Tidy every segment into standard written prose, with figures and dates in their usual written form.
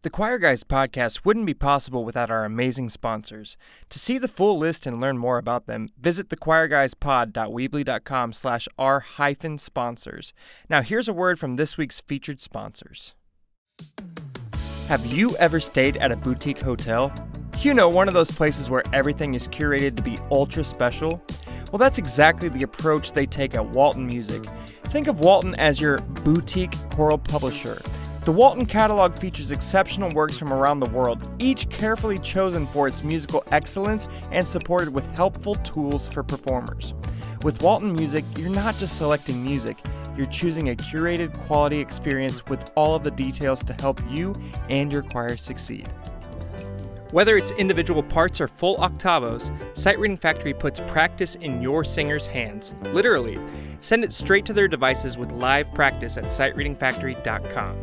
The Choir Guys podcast wouldn't be possible without our amazing sponsors. To see the full list and learn more about them, visit thechoirguyspod.weebly.com/r-sponsors. Now here's a word from this week's featured sponsors. Have you ever stayed at a boutique hotel? You know, one of those places where everything is curated to be ultra special? Well, that's exactly the approach they take at Walton Music. Think of Walton as your boutique choral publisher. The Walton catalog features exceptional works from around the world, each carefully chosen for its musical excellence and supported with helpful tools for performers. With Walton Music, you're not just selecting music, you're choosing a curated quality experience with all of the details to help you and your choir succeed. Whether it's individual parts or full octavos, Sight Reading Factory puts practice in your singer's hands. Literally, send it straight to their devices with live practice at sightreadingfactory.com.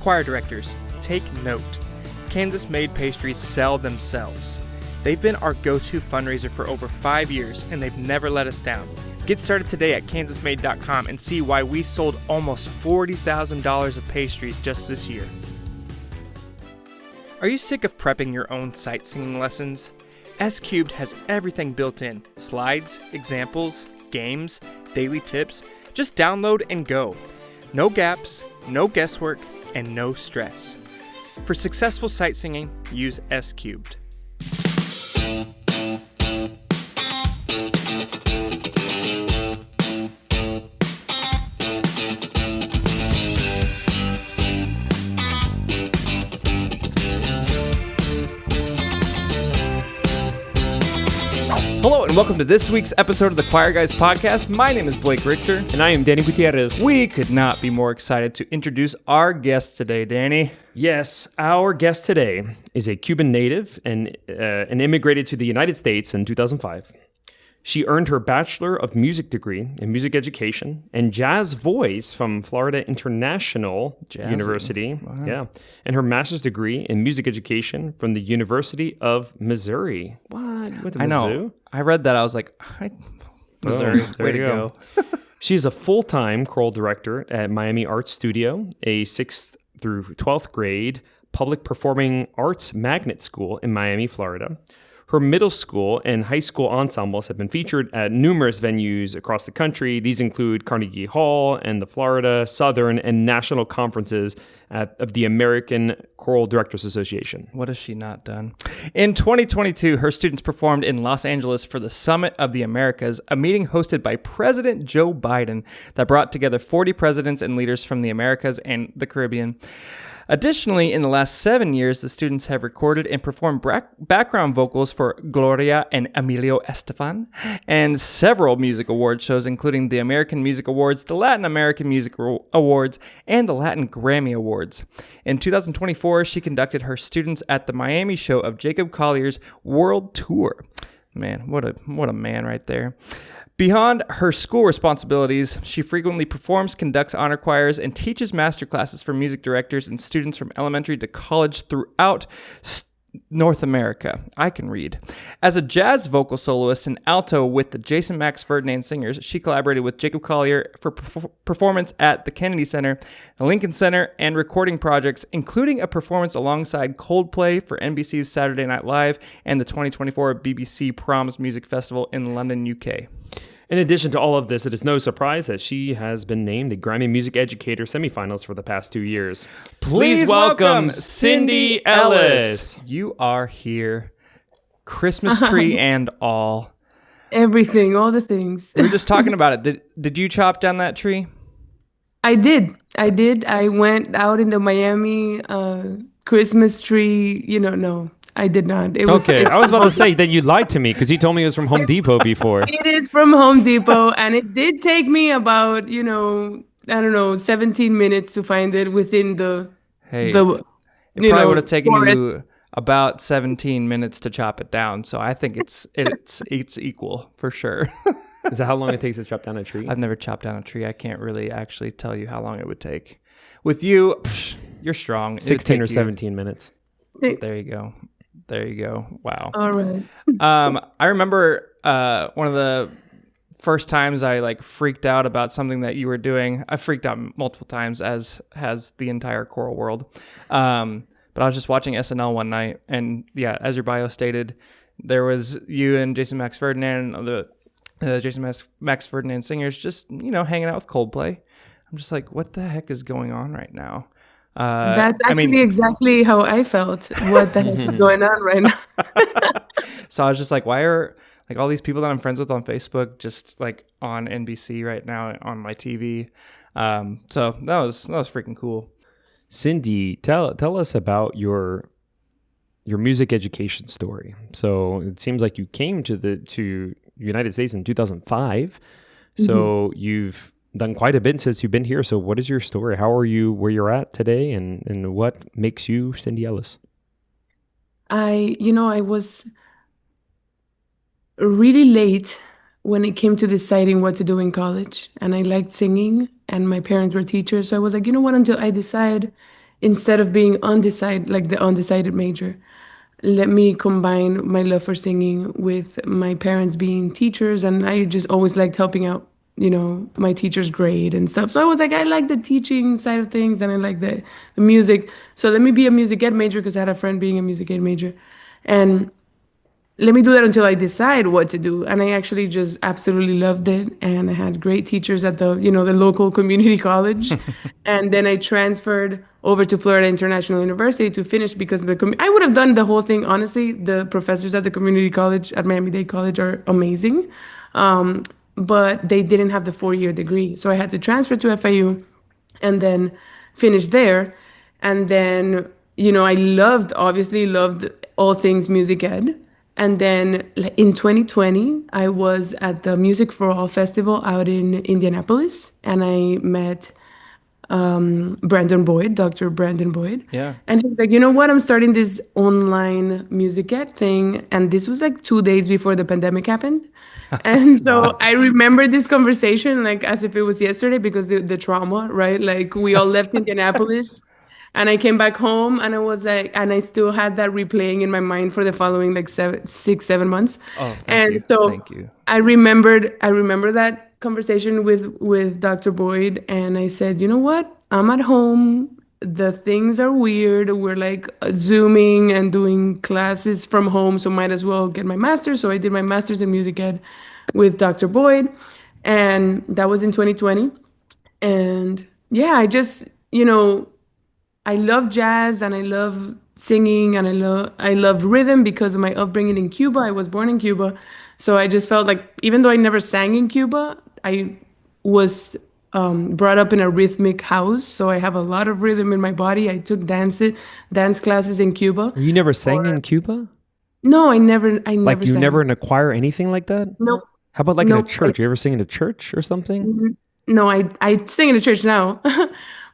Choir directors, take note. Kansas-made pastries sell themselves. They've been our go-to fundraiser for over 5 years, and they've never let us down. Get started today at kansasmade.com and see why we sold almost $40,000 of pastries just this year. Are you sick of prepping your own sight singing lessons? S-Cubed has everything built in. Slides, examples, games, daily tips. Just download and go. No gaps, no guesswork, and no stress. For successful sight singing, use S-Cubed. Hello and welcome to this week's episode of the Choir Guys podcast. My name is Blake Richter. And I am Danny Gutierrez. We could not be more excited to introduce our guest today, Danny. Yes, our guest today is a Cuban native and immigrated to the United States in 2005. She earned her Bachelor of Music degree in Music Education and Jazz Voice from Florida International University. Wow. Yeah, and her Master's degree in Music Education from the University of Missouri. What? I know. I read that. I was like, Missouri. Way to go. She's a full-time choral director at Miami Arts Studio, a 6th through 12th grade public performing arts magnet school in Miami, Florida. Her middle school and high school ensembles have been featured at numerous venues across the country. These include Carnegie Hall and the Florida, Southern, and national conferences of the American Choral Directors Association. What has she not done? In 2022, her students performed in Los Angeles for the Summit of the Americas, a meeting hosted by President Joe Biden that brought together 40 presidents and leaders from the Americas and the Caribbean. Additionally, in the last 7 years, the students have recorded and performed background vocals for Gloria and Emilio Estefan and several music award shows, including the American Music Awards, the Latin American Music Awards, and the Latin Grammy Awards. In 2024, she conducted her students at the Miami show of Jacob Collier's World Tour. Man, what a man right there. Beyond her school responsibilities, she frequently performs, conducts honor choirs, and teaches master classes for music directors and students from elementary to college throughout North America. I can read. As a jazz vocal soloist and alto with the Jason Max Ferdinand Singers, she collaborated with Jacob Collier for performance at the Kennedy Center, the Lincoln Center, and recording projects, including a performance alongside Coldplay for NBC's Saturday Night Live and the 2024 BBC Proms Music Festival in London, UK. In addition to all of this, it is no surprise that she has been named a Grammy Music Educator semifinals for the past 2 years. Please welcome Cindy Ellis. You are here. Christmas tree and all. Everything, all the things. We were just talking about it. Did you chop down that tree? I did. I went out in the Miami Christmas tree. No. I did not. I was about to say that you lied to me because you told me it was from Home Depot before. It is from Home Depot, and it did take me about, 17 minutes to find it within the. Hey, it probably would have taken you about 17 minutes to chop it down. So I think it's equal for sure. Is that how long it takes to chop down a tree? I've never chopped down a tree. I can't really actually tell you how long it would take. With you, you're strong. 16 or 17 minutes. There you go. Wow. All right. I remember one of the first times I like freaked out about something that you were doing. I freaked out multiple times, as has the entire choral world. But I was just watching SNL one night, and yeah, as your bio stated, there was you and Jason Max Ferdinand, the Jason Max Ferdinand Singers, just hanging out with Coldplay. I'm just like, what the heck is going on right now? That's actually exactly how I felt. What the heck is going on right now? So I was just like, why are like all these people that I'm friends with on Facebook just like on NBC right now on my TV? So that was freaking cool. Cindy, tell us about your music education story. So it seems like you came to the United States in 2005. So you've done quite a bit since you've been here. So what is your story? How are you where you're at today, and what makes you Cindy Ellis? I was really late when it came to deciding what to do in college, and I liked singing, and my parents were teachers, so I was like, you know what, until I decide, instead of being undecided, like the undecided major, let me combine my love for singing with my parents being teachers, and I just always liked helping out, my teacher's grade and stuff. So I was like, I like the teaching side of things, and I like the music. So let me be a music ed major, because I had a friend being a music ed major. And let me do that until I decide what to do. And I actually just absolutely loved it. And I had great teachers at the local community college. And then I transferred over to Florida International University to finish, because I would have done the whole thing. Honestly, the professors at the community college at Miami-Dade College are amazing. But they didn't have the 4-year degree. So I had to transfer to FIU and then finish there. And then, I obviously loved all things music ed. And then in 2020, I was at the Music for All festival out in Indianapolis, and I met Brandon Boyd, Dr. Brandon Boyd. Yeah. And he was like, you know what? I'm starting this online music ed thing. And this was like 2 days before the pandemic happened. And so I remember this conversation like as if it was yesterday, because the trauma, right? Like we all left Indianapolis. And I came back home, and I was like, and I still had that replaying in my mind for the following like 7 months. Oh, thank you. I remember that conversation with Dr. Boyd, and I said, you know what? I'm at home. The things are weird. We're like Zooming and doing classes from home, so might as well get my master's. So I did my master's in music ed with Dr. Boyd, and that was in 2020. And yeah, I just, I love jazz, and I love singing, and I love rhythm because of my upbringing in Cuba. I was born in Cuba. So I just felt like, even though I never sang in Cuba, I was brought up in a rhythmic house. So I have a lot of rhythm in my body. I took dance classes in Cuba. You never sang in Cuba? No, I never Like you sang. never in a choir or anything like that? Nope. How about like in a Nope. church? You ever sing in a church or something? No, I sing in a church now.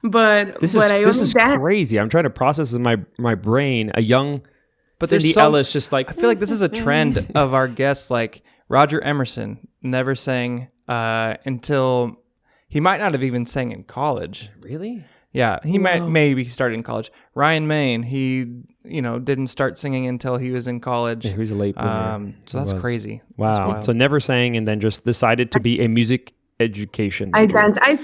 But This I is only dance. crazy. I'm trying to process in my brain a young But Cindy there's so, Ellis just like I feel like this is a trend of our guests. Like Roger Emerson never sang until he might not have even sang in college. Really? Yeah, he maybe started in college. Ryan Main, he didn't start singing until he was in college. Yeah, he was a late bloomer. So that's crazy. Wow. That's wild. So never sang, and then just decided to be a music education I major. danced. I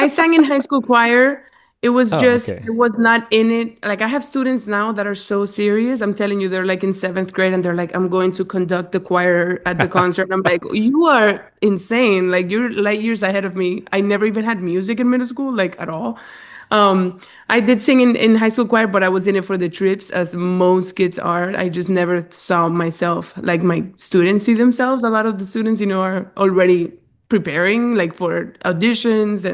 sang in high school choir. It was just, okay. it was not in it. Like I have students now that are so serious. I'm telling you, they're like in 7th grade, and they're like, I'm going to conduct the choir at the concert. I'm like, you are insane. Like you're light years ahead of me. I never even had music in middle school, like at all. I did sing in high school choir, but I was in it for the trips, as most kids are. I just never saw myself, like my students see themselves. A lot of the students, are already preparing like for auditions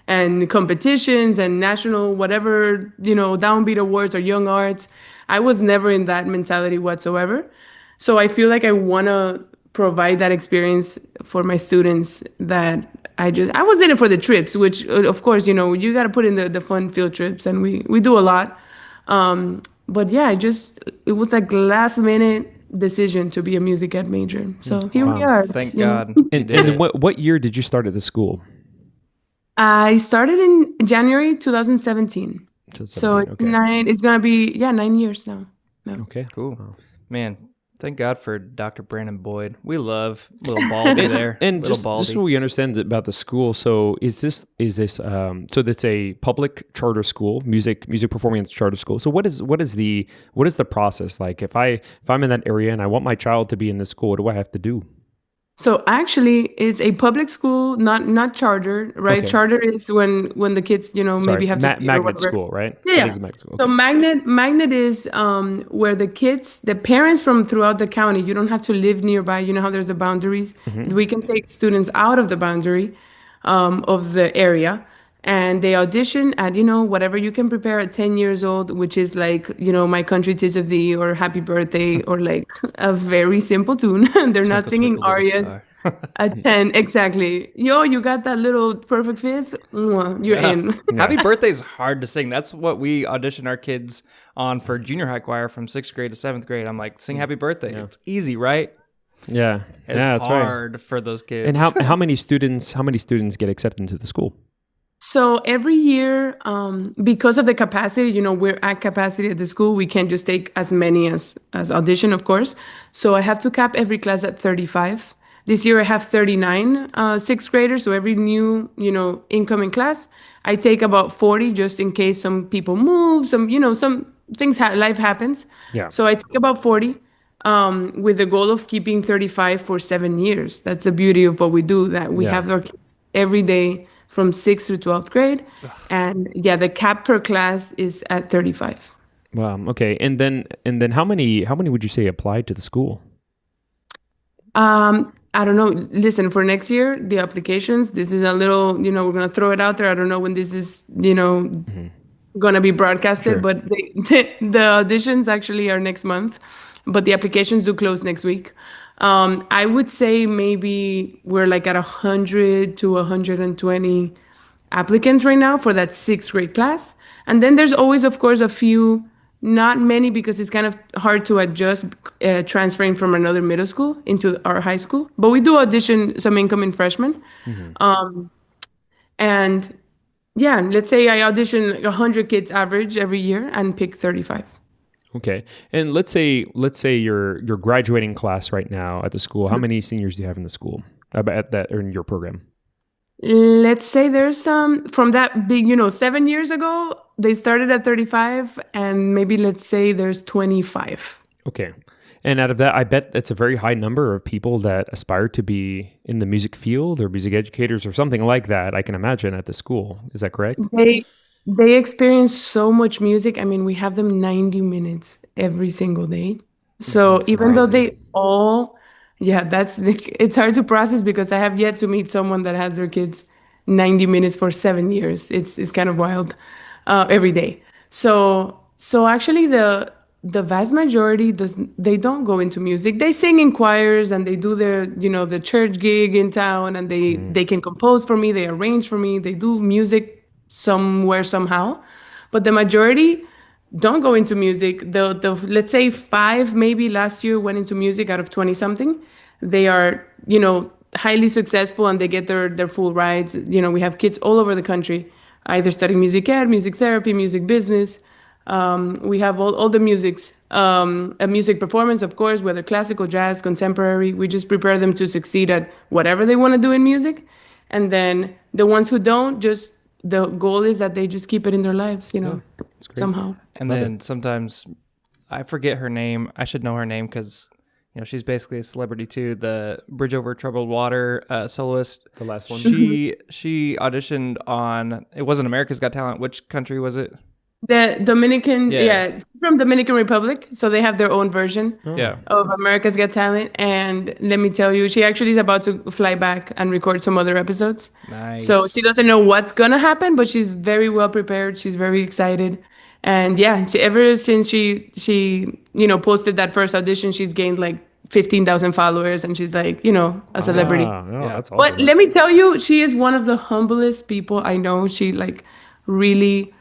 and competitions and national whatever, downbeat awards or young arts. I was never in that mentality whatsoever. So I feel like I want to provide that experience for my students, that I was in it for the trips, which of course, you got to put in the fun field trips, and we do a lot. But yeah, it was like last minute decision to be a music ed major. So here we are. Thank God. And what year did you start at the school? I started in January 2017. So it's okay. it's going to be, 9 years now. Yeah. Okay. Cool. Wow. Man, Thank God for Dr. Brandon Boyd. We love little Baldy there. And little just so we understand about the school, so is this so that's a public charter school, music performance charter school. So what is the process like? If I'm in that area and I want my child to be in this school, what do I have to do? So actually, it's a public school, not charter, right? Okay. Charter is when the kids, maybe have to pay or magnet whatever. school, right? Yeah, That yeah. is a magnet school. So Okay. magnet is where the parents from throughout the county, you don't have to live nearby. You know how there's the boundaries. We can take students out of the boundary of the area, and they audition at whatever you can prepare at 10 years old, which is like My Country 'Tis of Thee or Happy Birthday or like a very simple tune. They're not Twinkle, singing twinkle, little arias. star. At 10, exactly. You got that little perfect fifth? Mwah, you're in. Happy Birthday is hard to sing. That's what we audition our kids on for junior high choir from 6th grade to 7th grade. I'm like, sing Happy Birthday. It's easy, right? Yeah. It's that's right. hard for those kids. And how many students get accepted into the school? So every year, because of the capacity, we're at capacity at the school. We can't just take as many as audition, of course. So I have to cap every class at 35. This year I have 39 sixth graders. So every new, incoming class, I take about 40 just in case some people move, some things, life happens. Yeah. So I take about 40 with the goal of keeping 35 for 7 years. That's the beauty of what we do, that we have our kids every day from 6th to 12th grade. And the cap per class is at 35. Wow. Okay. And then how many would you say applied to the school? I don't know. Listen, for next year, the applications, this is a little, we're going to throw it out there. I don't know when this is, going to be broadcasted, but the auditions actually are next month, but the applications do close next week. I would say maybe we're like at 100 to 120 applicants right now for that 6th grade class. And then there's always, of course, a few, not many, because it's kind of hard to adjust transferring from another middle school into our high school. But we do audition some incoming freshmen. And let's say I audition like 100 kids average every year and pick 35. Okay. And let's say your graduating class right now at the school. How many seniors do you have in the school at that or in your program? Let's say there's some from that big, 7 years ago, they started at 35, and maybe let's say there's 25. Okay. And out of that, I bet that's a very high number of people that aspire to be in the music field or music educators or something like that, I can imagine, at the school. Is that correct? They experience so much music. I mean, we have them 90 minutes every single day. So That's even though amazing. they all, it's hard to process because I have yet to meet someone that has their kids 90 minutes for 7 years. It's kind of wild every day. So actually the vast majority they don't go into music. They sing in choirs and they do their, the church gig in town, and they can compose for me, they arrange for me, they do music somewhere, somehow. But the majority don't go into music. The let's say 5 maybe last year went into music out of 20 something. They are, highly successful and they get their full rides. We have kids all over the country, either studying music ed, music therapy, music business. We have all the musics, a music performance, of course, whether classical, jazz, contemporary. We just prepare them to succeed at whatever they want to do in music. And then the ones who don't, just the goal is that they just keep it in their lives, That's great. somehow. And then sometimes I forget her name. I should know her name because, she's basically a celebrity too. The Bridge Over Troubled Water soloist. The last one. She auditioned on, it wasn't America's Got Talent. Which country was it? The Dominican, from Dominican Republic. So they have their own version of America's Got Talent. And let me tell you, she actually is about to fly back and record some other episodes. Nice. So she doesn't know what's going to happen, but she's very well prepared. She's very excited. And ever since she posted that first audition, she's gained like 15,000 followers, and she's like, a celebrity. That's awesome. But let me tell you, she is one of the humblest people I know. She like really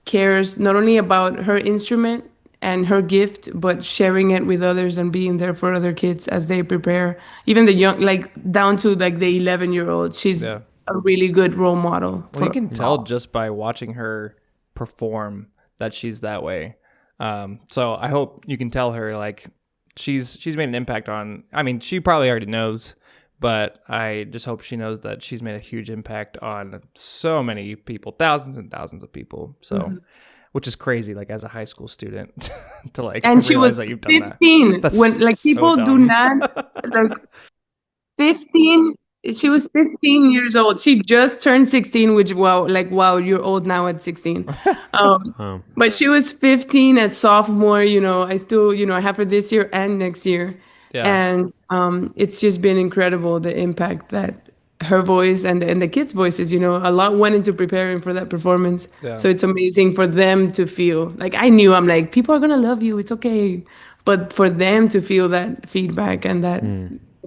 cares not only about her instrument and her gift, but sharing it with others and being there for other kids as they prepare. Even the young, like down to like the 11-year-old, she's a really good role model. Well, you can tell just by watching her perform that she's that way. So I hope you can tell her like she's made an impact on. I mean, she probably already knows, but I just hope she knows that she's made a huge impact on so many people, thousands and thousands of people. So, which is crazy, like as a high school student, to like And she realize was that you've done that. 15 That's when like so people do dumb. not like 15. She was 15 years old. She just turned 16, which wow, you're old now at 16. But she was 15 as sophomore. I still, I have her this year and next year. Yeah. And it's just been incredible, the impact that her voice and the kids' voices, a lot went into preparing for that performance. Yeah. So it's amazing for them to feel like I'm like, people are going to love you. It's okay. But for them to feel that feedback and that,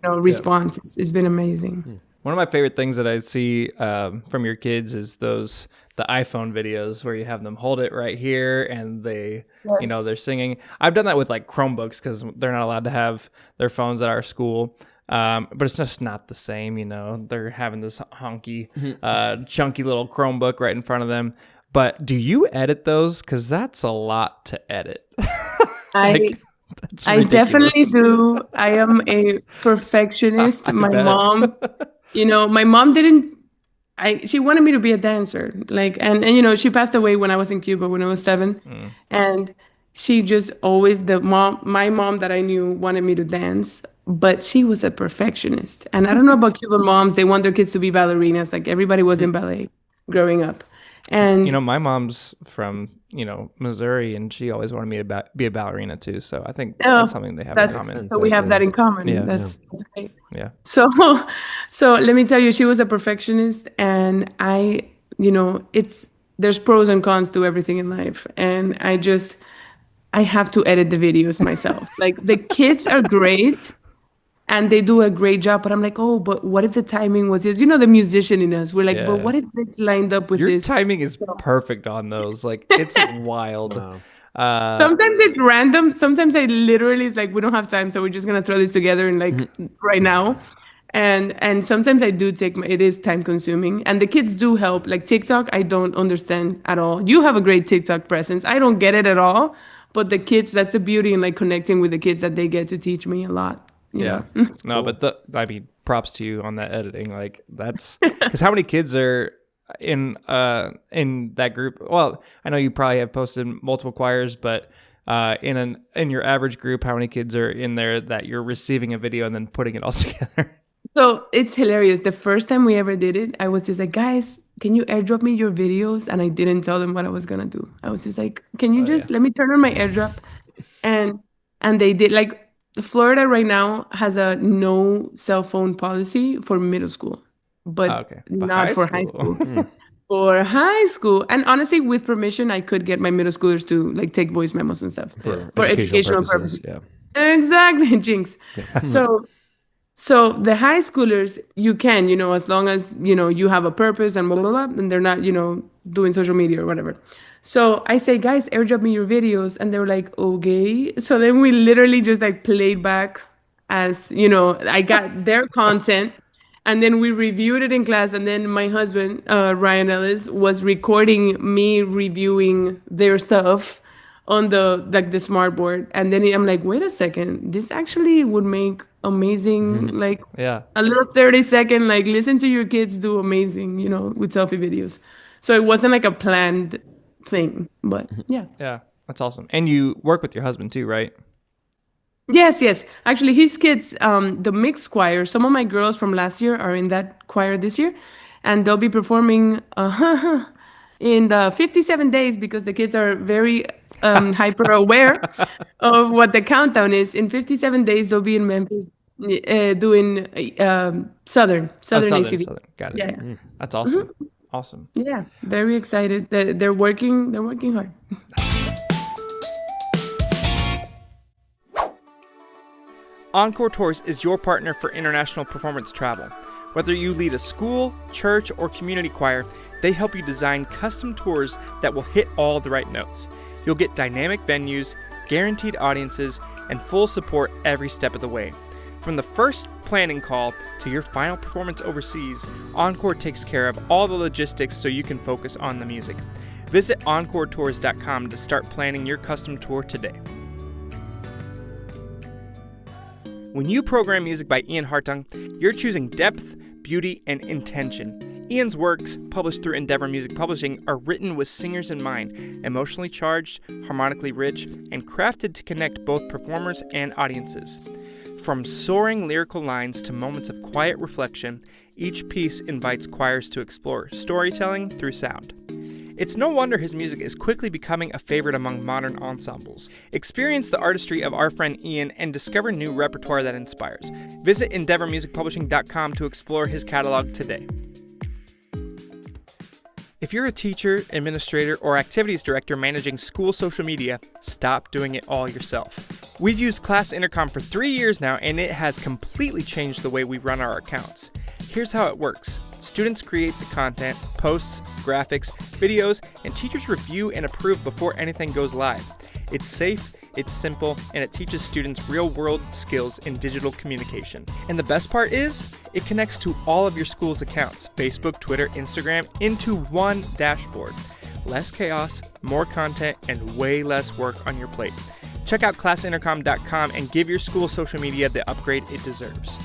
response, it's been amazing. One of my favorite things that I see from your kids is the iPhone videos where you have them hold it right here and they, they're singing. I've done that with like Chromebooks because they're not allowed to have their phones at our school. But it's just not the same, They're having this honky, chunky little Chromebook right in front of them. But do you edit those? Because that's a lot to edit. I definitely do. I am a perfectionist. My mom, my mom she wanted me to be a dancer. Like, and she passed away when I was in Cuba when I was 7. And she just always, my mom that I knew wanted me to dance, but she was a perfectionist. And I don't know about Cuban moms. They want their kids to be ballerinas. Like everybody was in ballet growing up. And my mom's from Missouri, and she always wanted me to be a ballerina too. So I think that's something they have in common. So we have that in common. Yeah, that's great. Yeah. So let me tell you, she was a perfectionist, and there's pros and cons to everything in life, and I have to edit the videos myself. Like the kids are great. And they do a great job, but I'm like, oh, but what if the timing was just, the musician in us? We're like, but what if this lined up with your this? Your timing is perfect on those. Like, it's wild. Wow. Sometimes it's random. Sometimes I literally, it's like, we don't have time, so we're just going to throw this together and like right now. And sometimes I do it is time consuming. And the kids do help. Like TikTok, I don't understand at all. You have a great TikTok presence. I don't get it at all. But the kids, that's a beauty in like connecting with the kids that they get to teach me a lot. Yeah. No, but props to you on that editing. Like that's because how many kids are in that group? Well, I know you probably have posted multiple choirs, but in your average group, how many kids are in there that you're receiving a video and then putting it all together? So it's hilarious. The first time we ever did it, I was just like, guys, can you airdrop me your videos? And I didn't tell them what I was gonna do. I was just like, can you let me turn on my airdrop? And they did. Like, Florida right now has a no cell phone policy for middle school, but not for high school. For high school, and honestly, with permission, I could get my middle schoolers to like take voice memos and stuff for educational purposes. Yeah, exactly, jinx. So the high schoolers, you can, as long as you have a purpose and blah blah blah, and they're not doing social media or whatever. So I say, guys, airdrop me your videos. And they were like, okay. So then we literally just like played back as, I got their content. And then we reviewed it in class. And then my husband, Ryan Ellis, was recording me reviewing their stuff on the smart board. And then I'm like, wait a second, this actually would make amazing, a little 30-second, like listen to your kids do amazing, with selfie videos. So it wasn't like a planned thing, but yeah, that's awesome. And you work with your husband too, right? Yes, actually his kids, the mixed choir, some of my girls from last year are in that choir this year, and they'll be performing in the 57 days, because the kids are very hyper aware of what the countdown is. In 57 days they'll be in Memphis doing Southern ACDA. Southern. Got it. Yeah. That's awesome. Awesome. Yeah, very excited. They're working hard. Encore Tours is your partner for international performance travel. Whether you lead a school, church, or community choir, they help you design custom tours that will hit all the right notes. You'll get dynamic venues, guaranteed audiences, and full support every step of the way. From the first planning call to your final performance overseas, Encore takes care of all the logistics so you can focus on the music. Visit EncoreTours.com to start planning your custom tour today. When you program music by Ian Hartung, you're choosing depth, beauty, and intention. Ian's works, published through Endeavor Music Publishing, are written with singers in mind, emotionally charged, harmonically rich, and crafted to connect both performers and audiences. From soaring lyrical lines to moments of quiet reflection, each piece invites choirs to explore storytelling through sound. It's no wonder his music is quickly becoming a favorite among modern ensembles. Experience the artistry of our friend Ian and discover new repertoire that inspires. Visit EndeavorMusicPublishing.com to explore his catalog today. If you're a teacher, administrator, or activities director managing school social media, stop doing it all yourself. We've used Class Intercom for 3 years now, and it has completely changed the way we run our accounts. Here's how it works. Students create the content, posts, graphics, videos, and teachers review and approve before anything goes live. It's safe, it's simple, and it teaches students real-world skills in digital communication. And the best part is, it connects to all of your school's accounts, Facebook, Twitter, Instagram, into one dashboard. Less chaos, more content, and way less work on your plate. Check out classintercom.com and give your school social media the upgrade it deserves.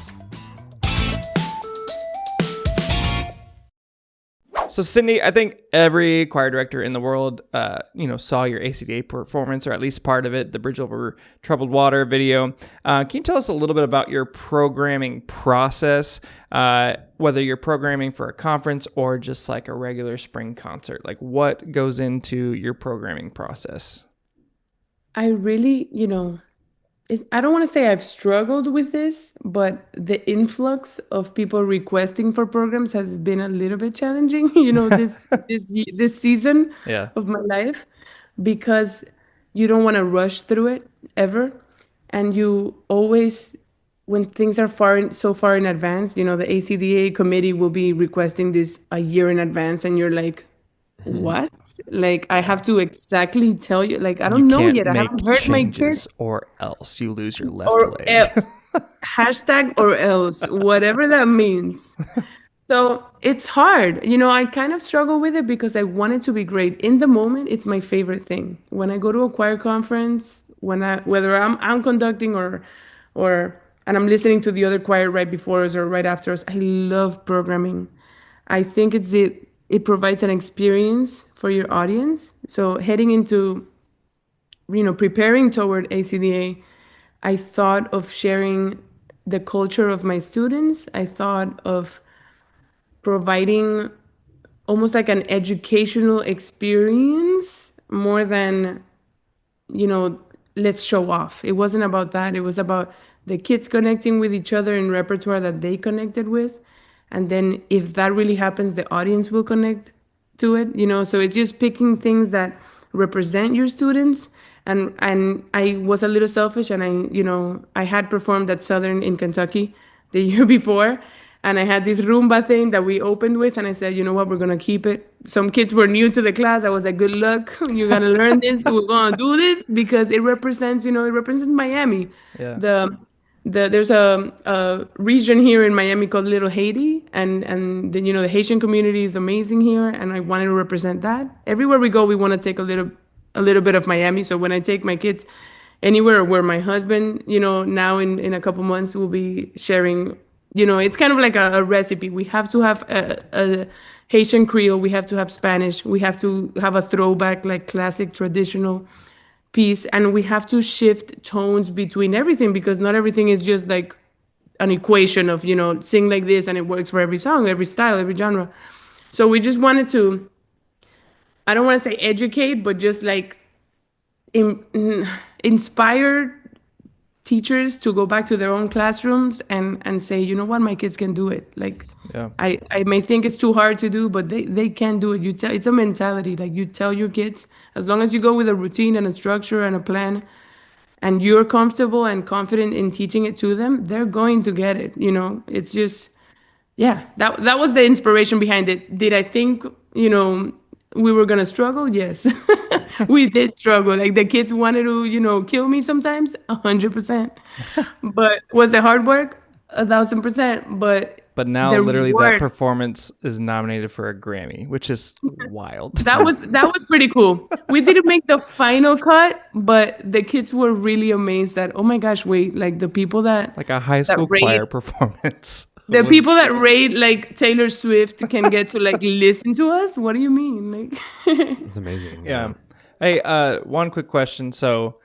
So, Cindy, I think every choir director in the world, saw your ACDA performance, or at least part of it, the Bridge Over Troubled Water video. Can you tell us a little bit about your programming process, whether you're programming for a conference or just like a regular spring concert? Like, what goes into your programming process? I really, I don't want to say I've struggled with this, but the influx of people requesting for programs has been a little bit challenging, this season Yeah. of my life, because you don't want to rush through it ever. And you always, when things are so far in advance, the ACDA committee will be requesting this a year in advance, and you're like, what? Like, I have to exactly tell you, like, I don't know yet. I haven't heard my kids. Or else you lose your left Or leg. hashtag or else, whatever that means. So it's hard. I kind of struggle with it because I want it to be great. In the moment, it's my favorite thing. When I go to a choir conference, whether I'm conducting or and I'm listening to the other choir right before us or right after us, I love programming. I think it provides an experience for your audience. So heading into, preparing toward ACDA, I thought of sharing the culture of my students. I thought of providing almost like an educational experience more than, let's show off. It wasn't about that. It was about the kids connecting with each other in repertoire that they connected with. And then if that really happens, the audience will connect to it, So it's just picking things that represent your students. And I was a little selfish, and I had performed at Southern in Kentucky the year before. And I had this rumba thing that we opened with, and I said, you know what, we're going to keep it. Some kids were new to the class. I was like, good luck. You're going to learn this. We're going to do this because it represents Miami. Yeah. There's a region here in Miami called Little Haiti, and then, the Haitian community is amazing here, and I wanted to represent that. Everywhere we go, we want to take a little bit of Miami. So when I take my kids anywhere where my husband, now in a couple months will be sharing, it's kind of like a recipe. We have to have a Haitian Creole. We have to have Spanish. We have to have a throwback, like classic traditional piece, and we have to shift tones between everything, because not everything is just like an equation of sing like this and it works for every song, every style, every genre. So we just wanted to, I don't want to say educate, but just like inspire teachers to go back to their own classrooms and say, you know what, my kids can do it. Like, Yeah. I may think it's too hard to do, but they can do it. It's a mentality. Like, you tell your kids, as long as you go with a routine and a structure and a plan, and you're comfortable and confident in teaching it to them, they're going to get it. It's just, yeah, that was the inspiration behind it. Did I think, we were going to struggle? Yes, we did struggle. Like, the kids wanted to, kill me sometimes, 100%. But was it hard work? 1,000%. But But now the literally that reward. performance is nominated for a Grammy, which is wild. That was pretty cool. We didn't make the final cut, but the kids were really amazed that, oh my gosh, wait, like the people that Like a high that school rate choir performance. the was- people that rate like Taylor Swift can get to like listen to us. What do you mean? Like It's amazing. Yeah. Hey, one quick question. So,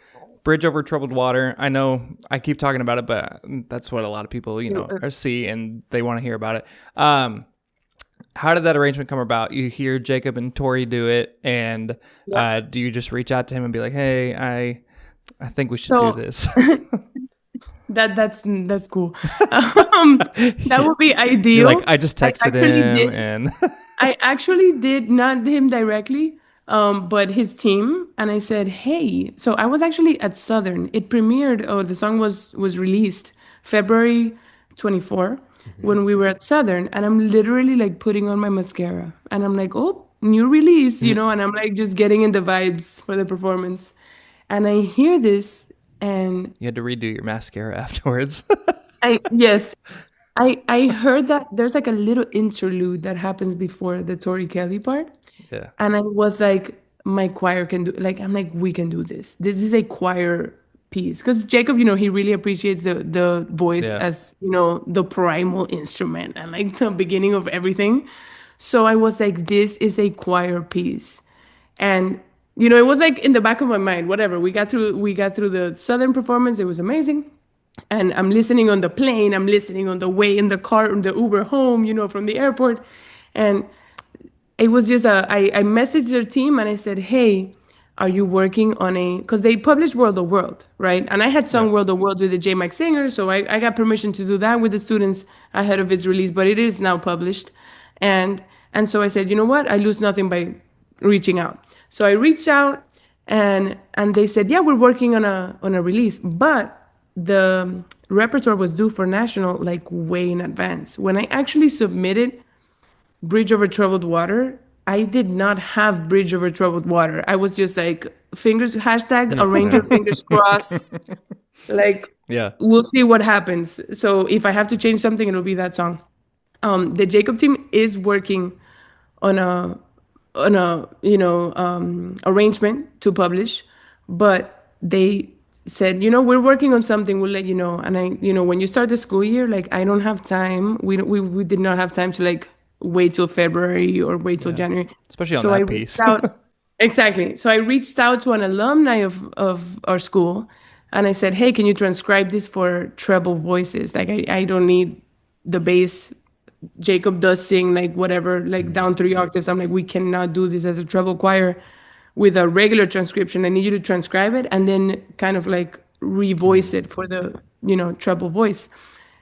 Bridge Over Troubled Water. I know I keep talking about it, but that's what a lot of people, see and they want to hear about it. How did that arrangement come about? You hear Jacob and Tori do it, and do you just reach out to him and be like, "Hey, I think we should do this." that's cool. That would be ideal. You're like, I just texted him, did. and I actually did, not him directly, but his team. And I said, hey, so I was actually at Southern. It premiered, or the song was released February 24 when we were at Southern. And I'm literally like putting on my mascara. And I'm like, oh, new release, and I'm like just getting in the vibes for the performance. And I hear this and you had to redo your mascara afterwards. I heard that there's like a little interlude that happens before the Tori Kelly part. Yeah. And I was like, my choir can do, like, I'm like, we can do this. This is a choir piece. Because Jacob, he really appreciates the voice as, the primal instrument and like the beginning of everything. So I was like, this is a choir piece. And, it was like in the back of my mind, whatever. We got through the Southern performance. It was amazing. And I'm listening on the plane. I'm listening on the way in the car, on the Uber home, from the airport. And it was just I messaged their team and I said, hey, are you working on because they published World of World, right? And I had sung World of World with the Jason Max Singers, so I got permission to do that with the students ahead of its release, but it is now published. And so I said, you know what? I lose nothing by reaching out. So I reached out and they said, yeah, we're working on a release, but the repertoire was due for national like way in advance. When I actually submitted Bridge Over Troubled Water, I did not have Bridge Over Troubled Water. I was just like, arrange your fingers crossed. Like, we'll see what happens. So if I have to change something, it'll be that song. The Jacob team is working on a arrangement to publish, but they said, we're working on something, we'll let you know. And I, when you start the school year, like I don't have time. We did not have time to like wait till February or wait till January. Especially on that piece. Exactly. So I reached out to an alumni of our school and I said, hey, can you transcribe this for treble voices? Like I don't need the bass. Jacob does sing like whatever, like down 3 octaves. I'm like, we cannot do this as a treble choir with a regular transcription. I need you to transcribe it and then kind of like revoice it for the, treble voice.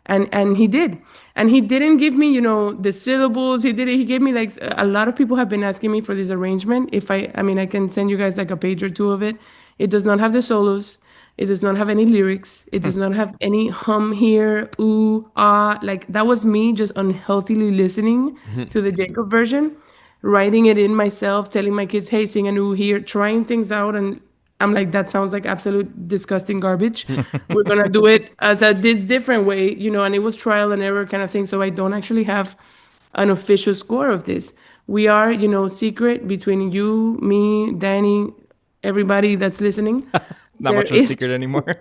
And he did. And he didn't give me, the syllables. He gave me like, a lot of people have been asking me for this arrangement. I can send you guys like a page or two of it. It does not have the solos. It does not have any lyrics. It does not have any hum here, ooh, ah. Like that was me just unhealthily listening to the Jacob version, writing it in myself, telling my kids, hey, sing an ooh here, trying things out. And I'm like, that sounds like absolute disgusting garbage. We're going to do it as this different way, and it was trial and error kind of thing. So I don't actually have an official score of this. We are, secret between you, me, Danny, everybody that's listening. Not much of a secret anymore.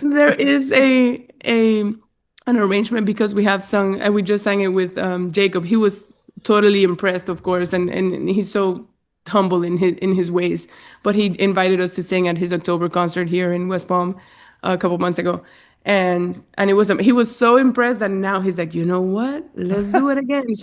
There is an arrangement because we have sung, and we just sang it with Jacob. He was totally impressed, of course, and he's so humble in his ways. But he invited us to sing at his October concert here in West Palm a couple months ago, and it was he was so impressed that now he's like, you know what? Let's do it again.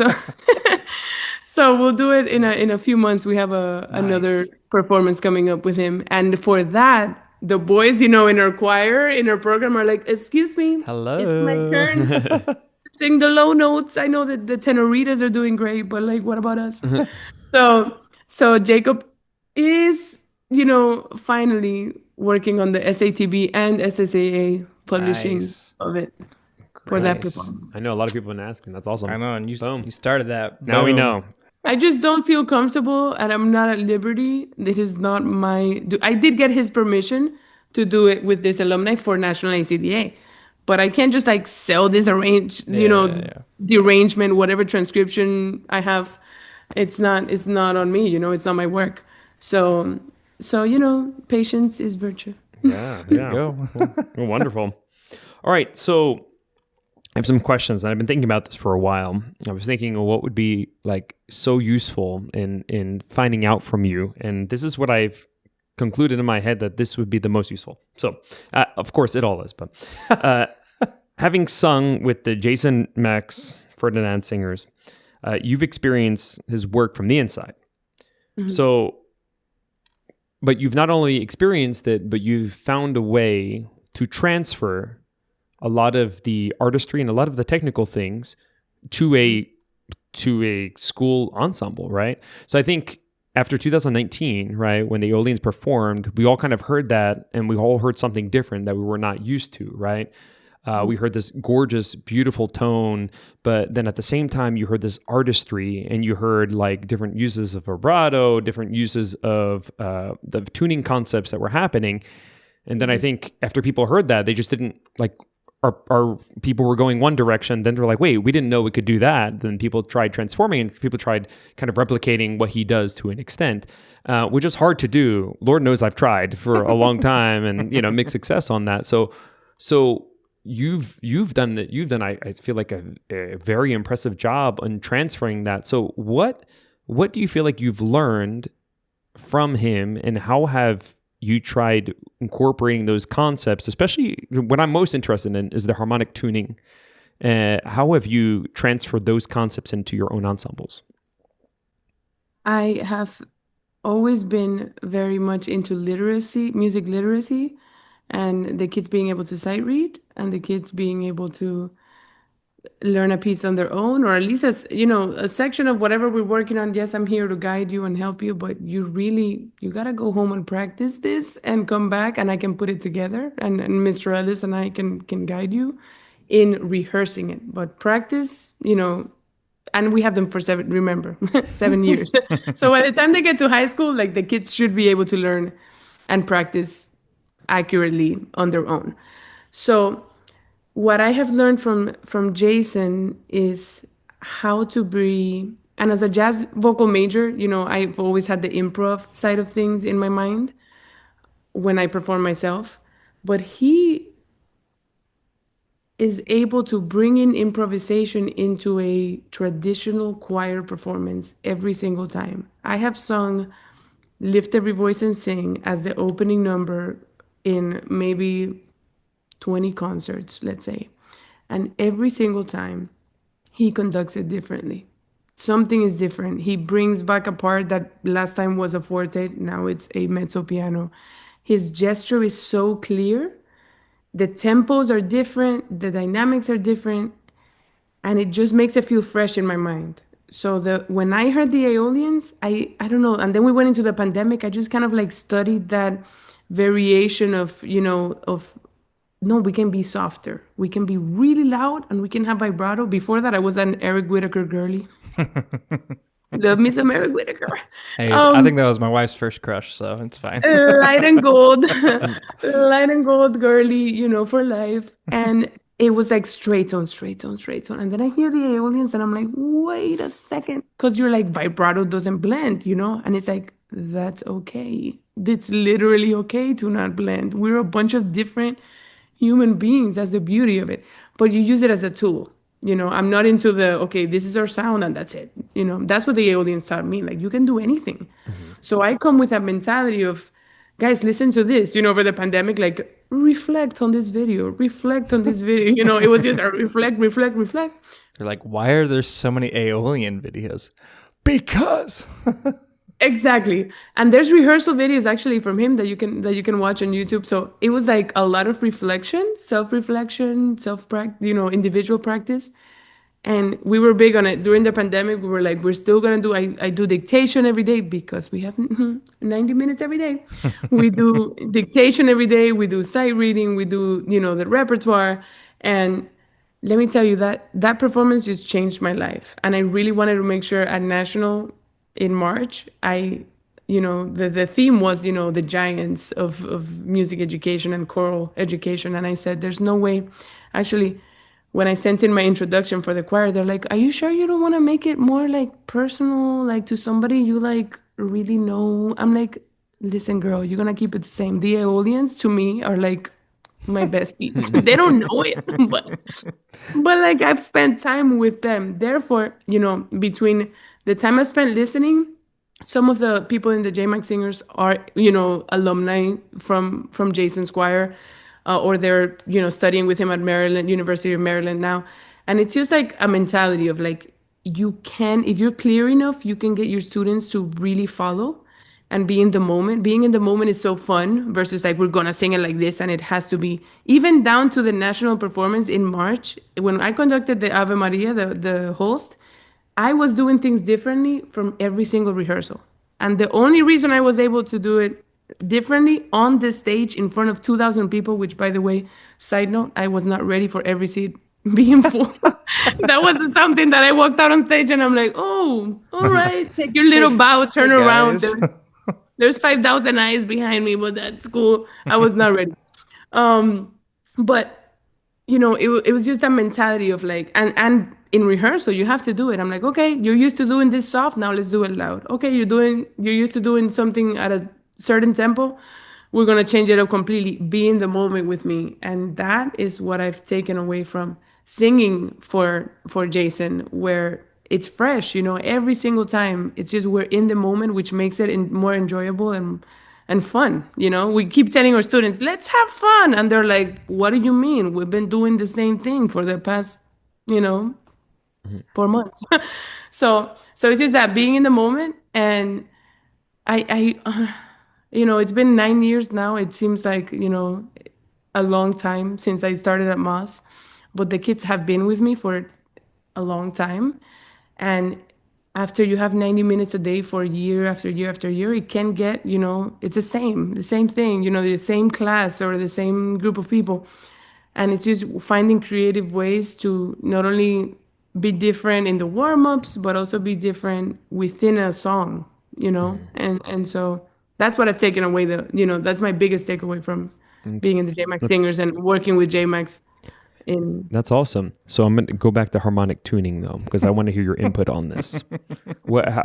So we'll do it in a few months. We have another performance coming up with him, and for that, the boys, in our choir, in our program, are like, "Excuse me, hello, it's my turn to sing the low notes. I know that the tenoritas are doing great, but like, what about us?" So Jacob is, finally working on the SATB and SSAA publishing of it. For that performance. I know a lot of people have been asking. That's awesome. I know, and you started that. Now we know. I just don't feel comfortable, and I'm not at liberty. This is not my. I did get his permission to do it with this alumni for National ACDA, but I can't just like sell this the arrangement, whatever transcription I have. It's not on me, it's not my work. So, patience is virtue. Yeah. Go. Well, wonderful. All right. So I have some questions, and I've been thinking about this for a while. I was thinking of what would be like so useful in finding out from you, and this is what I've concluded in my head that this would be the most useful. So, of course, it all is, but having sung with the Jason Max Ferdinand Singers, you've experienced his work from the inside. Mm-hmm. So, but you've not only experienced it, but you've found a way to transfer a lot of the artistry and a lot of the technical things to a school ensemble, right? So I think after 2019, right, when the Aeolians performed, we all kind of heard that, and we all heard something different that we were not used to, right? We heard this gorgeous, beautiful tone, but then at the same time, you heard this artistry, and you heard like different uses of vibrato, different uses of the tuning concepts that were happening. And then I think after people heard that, they just didn't like, our people were going one direction, then they're like, wait, we didn't know we could do that. Then people tried transforming, and people tried kind of replicating what he does to an extent, which is hard to do. Lord knows I've tried for a long time, and mixed success on that. So you've done I feel like a very impressive job on transferring that. So what do you feel like you've learned from him, and how have you tried incorporating those concepts? Especially what I'm most interested in is the harmonic tuning. How have you transferred those concepts into your own ensembles? I have always been very much into literacy, music literacy, and the kids being able to sight read, and the kids being able to learn a piece on their own, or at least a section of whatever we're working on. Yes, I'm here to guide you and help you, but you gotta go home and practice this and come back, and I can put it together, and Mr. Ellis and I can guide you in rehearsing it. But practice, and we have them for 7 years. So by the time they get to high school, like, the kids should be able to learn and practice accurately on their own. So what I have learned from Jason is how to be, and as a jazz vocal major, I've always had the improv side of things in my mind when I perform myself, but he is able to bring in improvisation into a traditional choir performance every single time. I have sung Lift Every Voice and Sing as the opening number in maybe 20 concerts, let's say. And every single time, he conducts it differently. Something is different. He brings back a part that last time was a forte, now it's a mezzo piano. His gesture is so clear. The tempos are different, the dynamics are different, and it just makes it feel fresh in my mind. So when I heard the Aeolians, I don't know, and then we went into the pandemic, I just kind of like studied that variation of, no, we can be softer. We can be really loud, and we can have vibrato. Before that, I was an Eric Whitacre girly. Love me some Eric Whitacre. Hey, I think that was my wife's first crush, so it's fine. Light and gold. Light and gold girly, for life. And it was like straight tone, straight tone, straight tone. And then I hear the Aeolians, and I'm like, wait a second. Because you're like, vibrato doesn't blend, And it's like, that's okay. It's literally okay to not blend. We're a bunch of different human beings. That's the beauty of it. But you use it as a tool. I'm not into this is our sound and that's it. That's what the Aeolians taught me. Like, you can do anything. Mm-hmm. So I come with that mentality of, guys, listen to this. Over the pandemic, like, reflect on this video. Reflect on this video. It was just a reflect. They're like, why are there so many Aeolian videos? Because... Exactly. And there's rehearsal videos actually from him that you can watch on YouTube. So it was like a lot of reflection, self-reflection, individual practice. And we were big on it during the pandemic. We were like, we're still going to I do dictation every day because we have 90 minutes every day. We do dictation every day. We do sight reading. We do, the repertoire. And let me tell you that performance just changed my life. And I really wanted to make sure at National in March, I the theme was, the giants of music education and choral education. And I said, there's no way. Actually, when I sent in my introduction for the choir, they're like, are you sure you don't want to make it more like personal, like to somebody you like really know? I'm like, listen, girl, you're going to keep it the same. The Aeolians to me are like my besties. They don't know it, but like I've spent time with them. Therefore, between the time I spent listening, some of the people in the J Max Singers are, alumni from Jason's choir, or they're, studying with him at Maryland, University of Maryland now. And it's just like a mentality of like, if you're clear enough, you can get your students to really follow and be in the moment. Being in the moment is so fun versus like, we're gonna sing it like this and it has to be, even down to the national performance in March. When I conducted the Ave Maria, the host, I was doing things differently from every single rehearsal. And the only reason I was able to do it differently on the stage in front of 2,000 people, which, by the way, side note, I was not ready for every seat being full. That was something that I walked out on stage and I'm like, oh, all right, take your little bow, turn around. There's 5,000 eyes behind me, but that's cool. I was not ready. But it was just that mentality of like, and in rehearsal, you have to do it. I'm like, okay, you're used to doing this soft, now let's do it loud. Okay, you're used to doing something at a certain tempo, we're gonna change it up completely. Be in the moment with me, and that is what I've taken away from singing for Jason, where it's fresh. Every single time, it's just we're in the moment, which makes it more enjoyable and fun. We keep telling our students, let's have fun. And they're like, what do you mean? We've been doing the same thing for the past, 4 months. So it's just that being in the moment. And it's been 9 years now. It seems like, a long time since I started at Moss, but the kids have been with me for a long time. And after you have 90 minutes a day for year after year after year, it can get, it's the same thing, the same class or the same group of people. And it's just finding creative ways to not only be different in the warm-ups, but also be different within a song, and so that's what I've taken away. That's my biggest takeaway from being in the J Max Singers and working with J Max. That's awesome. So I'm going to go back to harmonic tuning though, because I want to hear your input on this.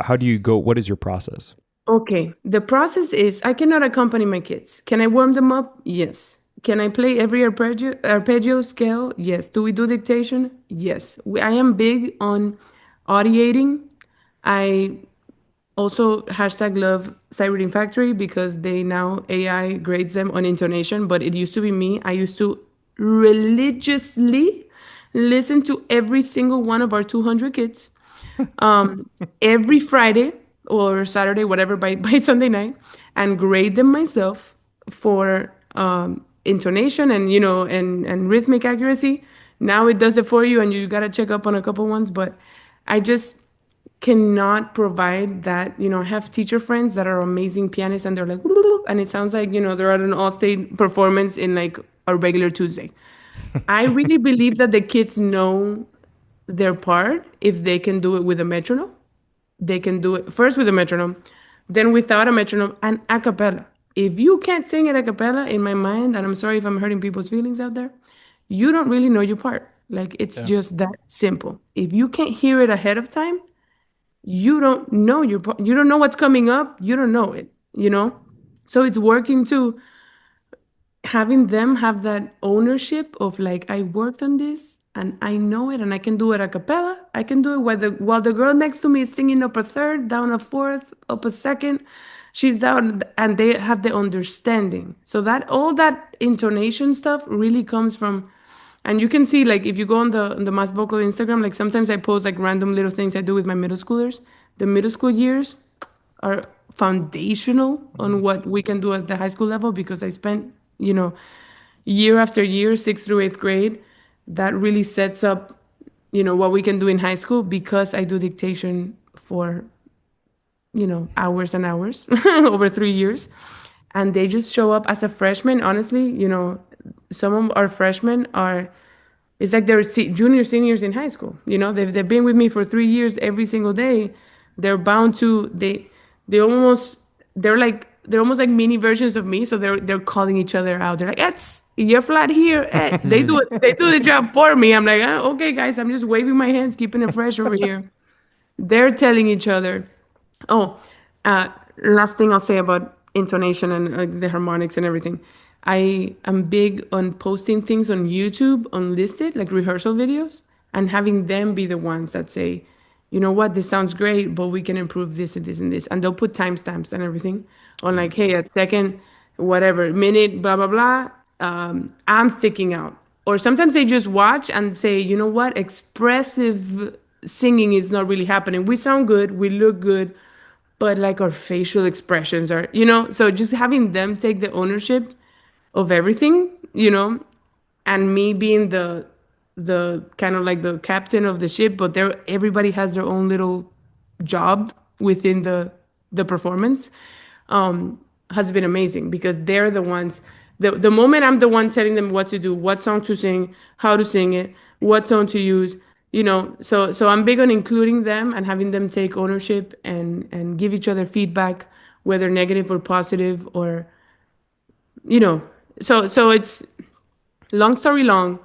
How do you go? What is your process? Okay. The process is I cannot accompany my kids. Can I warm them up? Yes. Can I play every arpeggio scale? Yes. Do we do dictation? Yes. I am big on audiating. I also #love Sight Reading Factory because they now AI grades them on intonation, but it used to be me. I used to religiously listen to every single one of our 200 kids every Friday or Saturday, whatever, by Sunday night, and grade them myself for intonation and and rhythmic accuracy. Now it does it for you, and you got to check up on a couple ones, but I just cannot provide that. I have teacher friends that are amazing pianists and they're like, and it sounds like, they're at an all-state performance in like a regular Tuesday. I really believe that the kids know their part if they can do it with a metronome. They can do it first with a metronome, then without a metronome, and a cappella. If you can't sing it a cappella, in my mind, and I'm sorry if I'm hurting people's feelings out there, you don't really know your part. Like, it's just that simple. If you can't hear it ahead of time, you don't know you don't know what's coming up. You don't know it, So it's working to having them have that ownership of like, I worked on this and I know it and I can do it a cappella. I can do it while the girl next to me is singing up a third, down a fourth, up a second. She's down, and they have the understanding. So that all that intonation stuff really comes from. And you can see, like, if you go on the Mass Vocal Instagram, like sometimes I post like random little things I do with my middle schoolers. The middle school years are foundational on what we can do at the high school level because I spent, year after year, 6th through 8th grade. That really sets up, what we can do in high school because I do dictation for, hours and hours over 3 years. And they just show up as a freshman. Honestly, some of our freshmen it's like they're junior seniors in high school. They've been with me for 3 years every single day. They're bound to, they almost they're almost like mini versions of me. So they're calling each other out. They're like, you're flat here. They do it. They do the job for me. I'm like, okay, guys, I'm just waving my hands, keeping it fresh over here. They're telling each other. Oh, last thing I'll say about intonation and the harmonics and everything. I am big on posting things on YouTube unlisted, like rehearsal videos, and having them be the ones that say, you know what, this sounds great, but we can improve this and this and this. And they'll put timestamps and everything on like, hey, at second, whatever, minute, blah, blah, blah, I'm sticking out. Or sometimes they just watch and say, you know what, expressive singing is not really happening. We sound good, we look good, but like our facial expressions are, so just having them take the ownership of everything, and me being the kind of like the captain of the ship, but everybody has their own little job within the performance, has been amazing because they're the ones. The moment I'm the one telling them what to do, what song to sing, how to sing it, what tone to use, so I'm big on including them and having them take ownership and give each other feedback, whether negative or positive, or so it's long story long,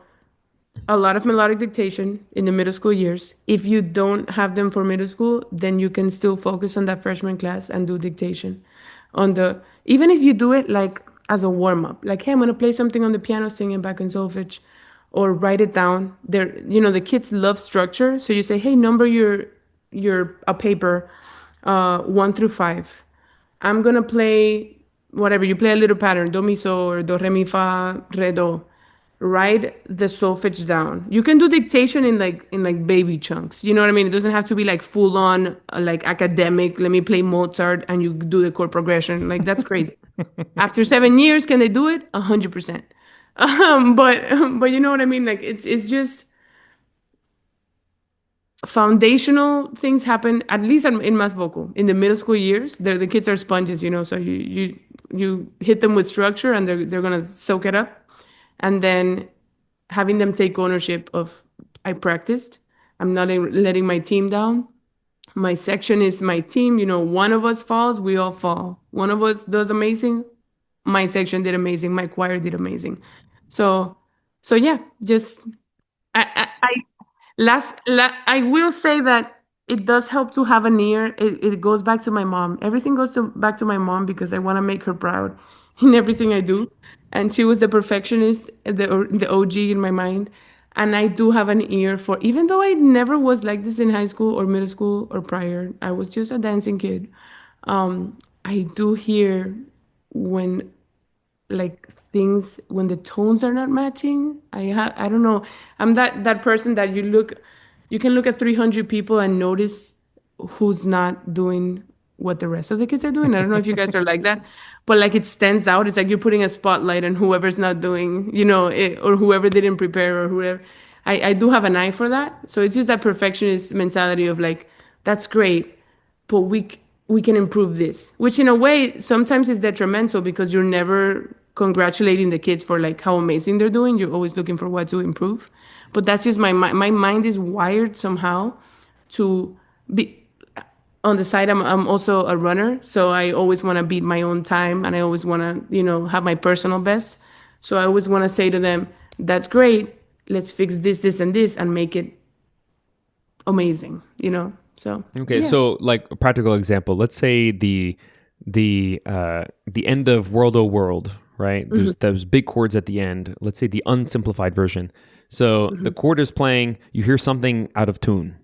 a lot of melodic dictation in the middle school years. If you don't have them for middle school, then you can still focus on that freshman class and do dictation even if you do it like as a warm-up, like, hey, I'm going to play something on the piano, sing it back in solfege, or write it down. The kids love structure, so you say, hey, number your a paper 1 through 5. I'm going to play whatever, you play a little pattern, do mi so, or do re mi fa re do. Write the solfege down. You can do dictation in like baby chunks. You know what I mean? It doesn't have to be like full on like academic. Let me play Mozart and you do the chord progression. Like that's crazy. After 7 years, can they do it? 100%. But you know what I mean? Like it's just foundational things happen, at least in mass vocal in the middle school years. The kids are sponges, so you hit them with structure and they're gonna soak it up. And then having them take ownership of, I practiced. I'm not letting my team down. My section is my team. One of us falls, we all fall. One of us does amazing. My section did amazing. My choir did amazing. So yeah, just I will say that it does help to have an ear. It goes back to my mom. Everything back to my mom because I want to make her proud in everything I do. And she was the perfectionist, the OG in my mind. And I do have an ear for, even though I never was like this in high school or middle school or prior, I was just a dancing kid. I do hear when like things, when the tones are not matching. I don't know, I'm that person that you can look at 300 people and notice who's not doing what the rest of the kids are doing. I don't know if you guys are like that, but like it stands out. It's like you're putting a spotlight on whoever's not doing, it, or whoever didn't prepare, or whoever. I do have an eye for that. So it's just that perfectionist mentality of like, that's great, but we can improve this, which in a way sometimes is detrimental because you're never congratulating the kids for like how amazing they're doing. You're always looking for what to improve. But that's just my mind is wired somehow to be on the side. I'm also a runner, so I always want to beat my own time and I always want to, have my personal best. So I always want to say to them, that's great. Let's fix this and this and make it amazing. So okay, yeah. so like a practical example, let's say the end of World O World, right? There's those big chords at the end. Let's say the unsimplified version. So the chord is playing, you hear something out of tune,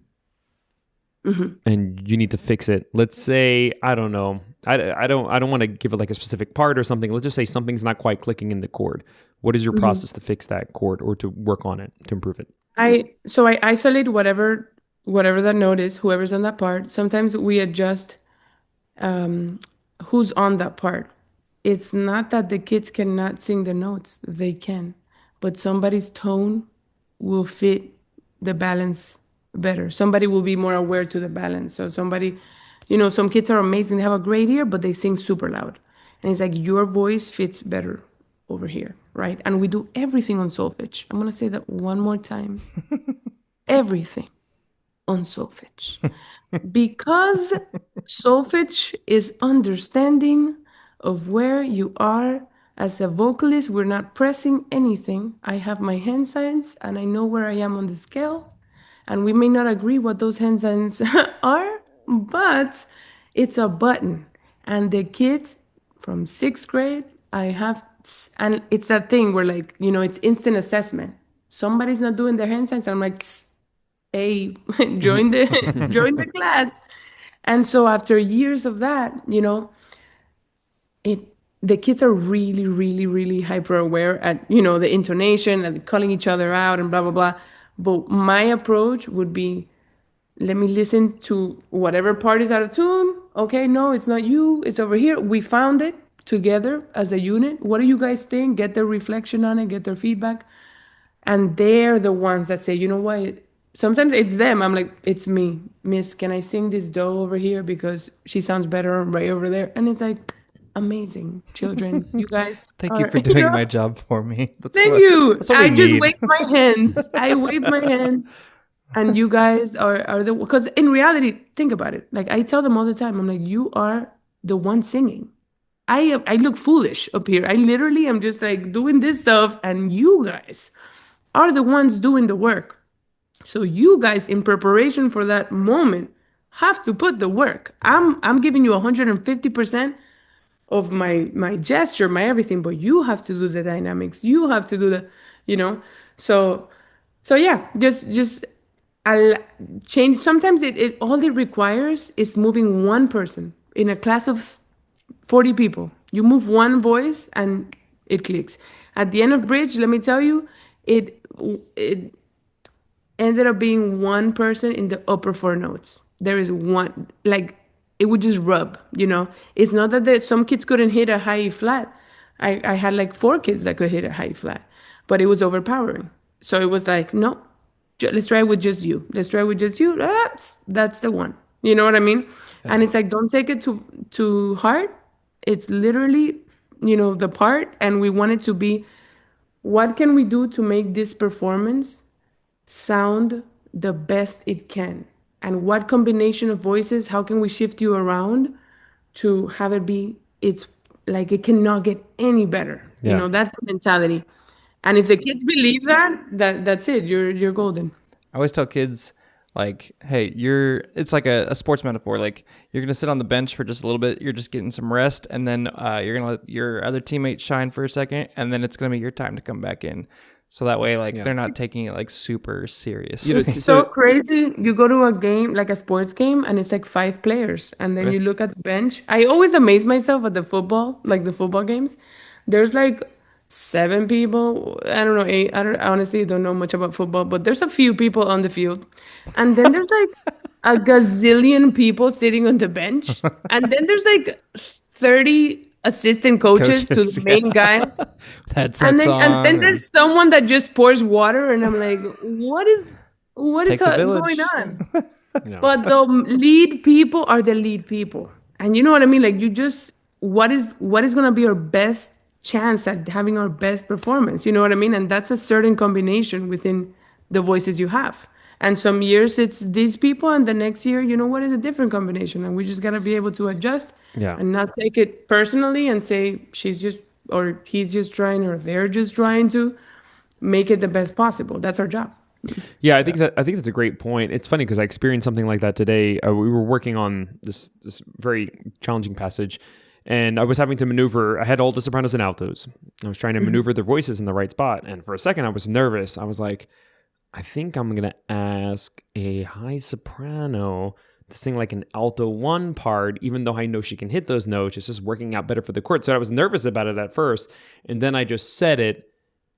and you need to fix it. Let's say, I don't know, I don't want to give it like a specific part or something. Let's just say something's not quite clicking in the chord. What is your process to fix that chord or to work on it, to improve it? I isolate whatever that note is, whoever's on that part. Sometimes we adjust who's on that part. It's not that the kids cannot sing the notes, they can, but somebody's tone will fit the balance better. Somebody will be more aware to the balance. So somebody, some kids are amazing, they have a great ear, but they sing super loud. And it's like your voice fits better over here, right? And we do everything on solfege. I'm gonna say that one more time. Everything. on solfege. Because solfege is understanding of where you are as a vocalist. We're not pressing anything. I have my hand signs and I know where I am on the scale. And we may not agree what those hand signs are, but it's a button. And the kids from sixth grade, and it's that thing where like, it's instant assessment. Somebody's not doing their hand signs. I'm like, hey, join the class. And so after years of that, it the kids are really, really, really hyper aware at, the intonation and calling each other out and blah, blah, blah. But my approach would be, let me listen to whatever part is out of tune. Okay, no, it's not you. It's over here. We found it together as a unit. What do you guys think? Get their reflection on it, get their feedback. And they're the ones that say, you know what? Sometimes it's them. I'm like, it's me. Miss, can I sing this do over here? Because she sounds better right over there. And it's like, amazing. Children, you guys. Thank you for doing my job for me. Thank you. That's what I we just need. wave my hands. I wave my hands. And you guys are the, because in reality, think about it. Like I tell them all the time, I'm like, you are the one singing. I look foolish up here. I literally am just like doing this stuff, and you guys are the ones doing the work. So you guys, in preparation for that moment, have to put the work. I'm giving you 150% of my gesture, my everything, but you have to do the dynamics. You have to do so yeah, just I'll change. Sometimes it all it requires is moving one person in a class of 40 people. You move one voice and it clicks. At the end of bridge, let me tell you, it ended up being one person in the upper four notes. There is one, like it would just rub, It's not that some kids couldn't hit a high flat. I had like 4 kids that could hit a high flat, but it was overpowering. So it was like, no, let's try with just you. Let's try with just you. That's the one. You know what I mean? And it's like, don't take it to heart. It's literally, the part. And we want it to be, what can we do to make this performance sound the best it can? And what combination of voices, how can we shift you around to have it be, it's like it cannot get any better. Yeah. That's the mentality. And if the kids believe that's it. You're golden. I always tell kids, like, hey, it's like a sports metaphor. Like, you're going to sit on the bench for just a little bit. You're just getting some rest. And then you're going to let your other teammates shine for a second. And then it's going to be your time to come back in. So that way, like, they're not taking it like super serious. It's so crazy. You go to a game, like a sports game, and it's like 5 players. And then you look at the bench. I always amaze myself at the football games. There's like 7 people. I don't know, 8. I honestly don't know much about football, but there's a few people on the field. And then there's like a gazillion people sitting on the bench. And then there's like 30 assistant coaches to the main guy. And then there's someone that just pours water, and I'm like, what is going on? No. But the lead people are the lead people. And you know what I mean? Like, you just, what is going to be our best chance at having our best performance? You know what I mean? And that's a certain combination within the voices you have. And some years it's these people, and the next year, what is a different combination? And we just got to be able to adjust and not take it personally and say she's just, or he's just trying, or they're just trying to make it the best possible. That's our job. Yeah, I think that's a great point. It's funny because I experienced something like that today. We were working on this very challenging passage, and I was having to maneuver. I had all the sopranos and altos. I was trying to maneuver their voices in the right spot, and for a second I was nervous. I was like, I think I'm going to ask a high soprano to sing like an alto 1 part, even though I know she can hit those notes. It's just working out better for the chord. So I was nervous about it at first. And then I just said it.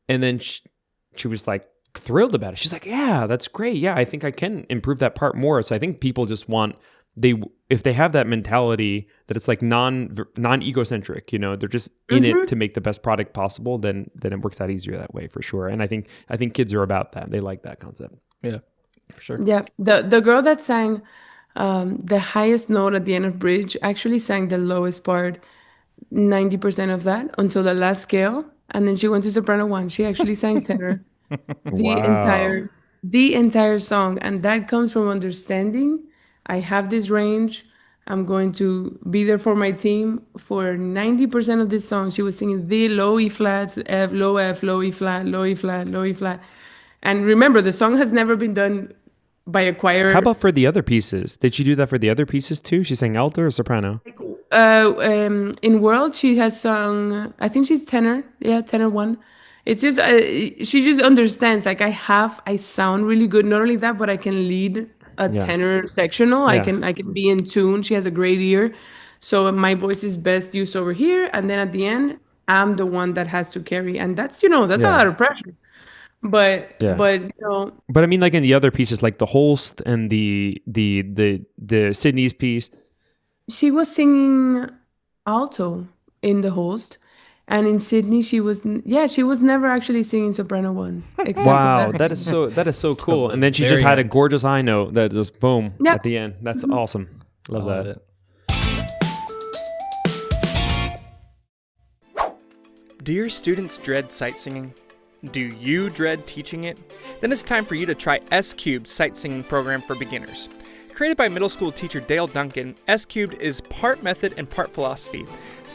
And then she was like thrilled about it. She's like, yeah, that's great. Yeah, I think I can improve that part more. So I think people just want, if they have that mentality that it's like non-egocentric, they're just in it to make the best product possible, then it works out easier that way for sure. And I think kids are about that. They like that concept. Yeah, for sure. Yeah, the girl that sang the highest note at the end of bridge actually sang the lowest part, 90% of that, until the last scale, and then she went to soprano 1. She actually sang tenor the entire song, and that comes from understanding I have this range. I'm going to be there for my team. For 90% of this song, she was singing the low E flats, F, low E flat, low E flat, low E flat. And remember, the song has never been done by a How choir. about for the other pieces? Did she do that for the other pieces too? She sang alto or soprano? In World, she has sung, I think she's tenor. Yeah, tenor one. It's just, she just understands, like, I sound really good. Not only that, but I can lead a Yeah. tenor sectional. Yeah. I can be in tune. She has a great ear. So my voice is best used over here. And then at the end, I'm the one that has to carry. And that's, that's a Yeah. lot of pressure. Yeah. But But I mean, like in the other pieces, like the Holst and the Sydney's piece. she was singing alto in the host, and in Sydney she was never actually singing soprano one except for Wow, that. that is so cool. the And then she very just had a end. gorgeous high note that just boom Yep. at the end. That's awesome. Love I love that. it. Do your students dread sight singing? Do you dread teaching it? Then it's time for you to try S-Cubed Sight Singing Program for Beginners. Created by middle school teacher Dale Duncan, S-Cubed is part method and part philosophy.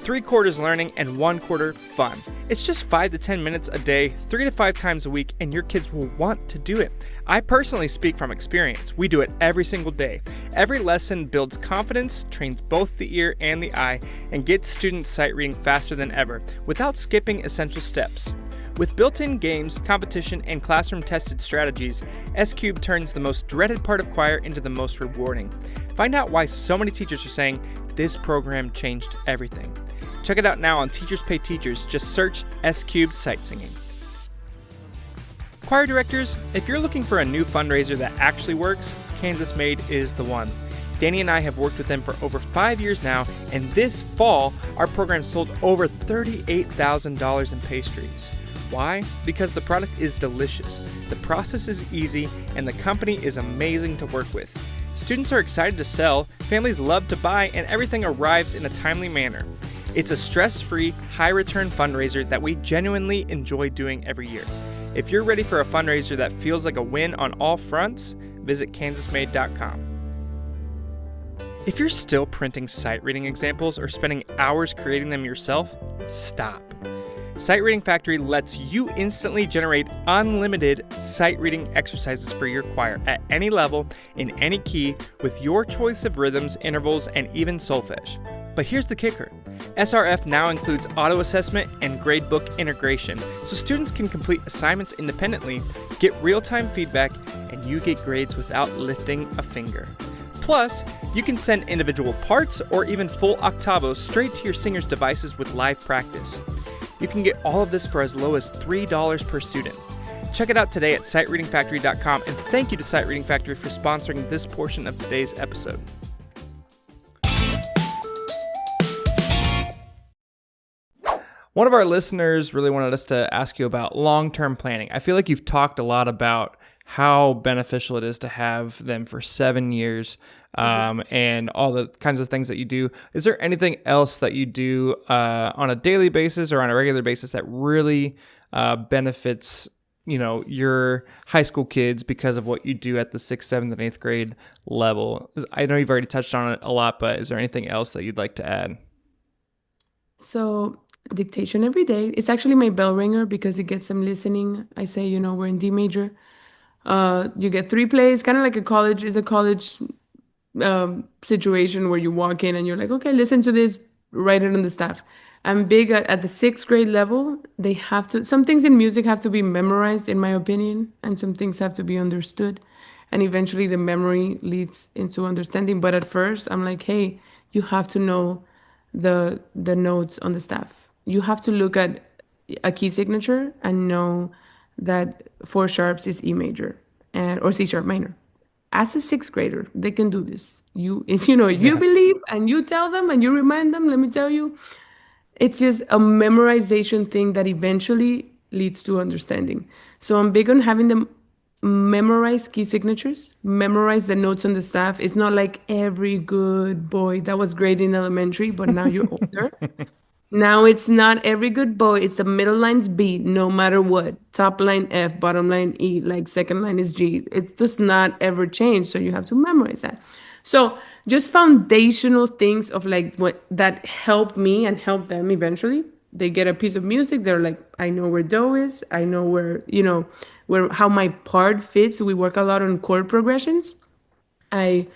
3/4 learning and 1/4 fun. It's just 5 to 10 minutes a day, 3 to 5 times a week, and your kids will want to do it. I personally speak from experience. We do it every single day. Every lesson builds confidence, trains both the ear and the eye, and gets students sight reading faster than ever, without skipping essential steps. With built-in games, competition, and classroom-tested strategies, S-Cube turns the most dreaded part of choir into the most rewarding. Find out why so many teachers are saying, this program changed everything. Check it out now on Teachers Pay Teachers. Just search S-Cubed Sight Singing. Choir directors, if you're looking for a new fundraiser that actually works, Kansas Made is the one. Danny and I have worked with them for over 5 years now, and this fall, our program sold over $38,000 in pastries. Why? Because the product is delicious, the process is easy, and the company is amazing to work with. Students are excited to sell, families love to buy, and everything arrives in a timely manner. It's a stress-free, high-return fundraiser that we genuinely enjoy doing every year. If you're ready for a fundraiser that feels like a win on all fronts, visit kansasmade.com. If you're still printing sight reading examples or spending hours creating them yourself, stop. Sight Reading Factory lets you instantly generate unlimited sight reading exercises for your choir at any level, in any key, with your choice of rhythms, intervals, and even solfege. But here's the kicker. SRF now includes auto assessment and gradebook integration, so students can complete assignments independently, get real-time feedback, and you get grades without lifting a finger. Plus, you can send individual parts or even full octavos straight to your singer's devices with live practice. You can get all of this for as low as $3 per student. Check it out today at sightreadingfactory.com, and thank you to Sight Reading Factory for sponsoring this portion of today's episode. One of our listeners really wanted us to ask you about long-term planning. I feel like you've talked a lot about how beneficial it is to have them for 7 years, and all the kinds of things that you do. Is there anything else that you do on a daily basis or on a regular basis that really benefits, your high school kids because of what you do at the 6th, 7th, and 8th grade level? I know you've already touched on it a lot, but is there anything else that you'd like to add? So dictation every day. It's actually my bell ringer because it gets them listening. I say, we're in D major. You get 3 plays, kind of like a college situation where you walk in and you're like, okay, listen to this, write it on the staff. I'm big at the 6th grade level. Some things in music have to be memorized, in my opinion, and some things have to be understood. And eventually the memory leads into understanding. But at first, I'm like, hey, you have to know the notes on the staff. You have to look at a key signature and know that 4 sharps is E major or C sharp minor. As a 6th grader, they can do this. If you believe and you tell them and you remind them, let me tell you, it's just a memorization thing that eventually leads to understanding. So I'm big on having them memorize key signatures, memorize the notes on the staff. It's not like every good boy that was great in elementary, but now you're older. Now it's not every good boy. It's the middle line's B, no matter what. Top line F, bottom line E, like second line is G. It does not ever change. So you have to memorize that. So just foundational things of like what that helped me and helped them eventually. They get a piece of music. They're like, I know where do is. I know where, where how my part fits. We work a lot on chord progressions. I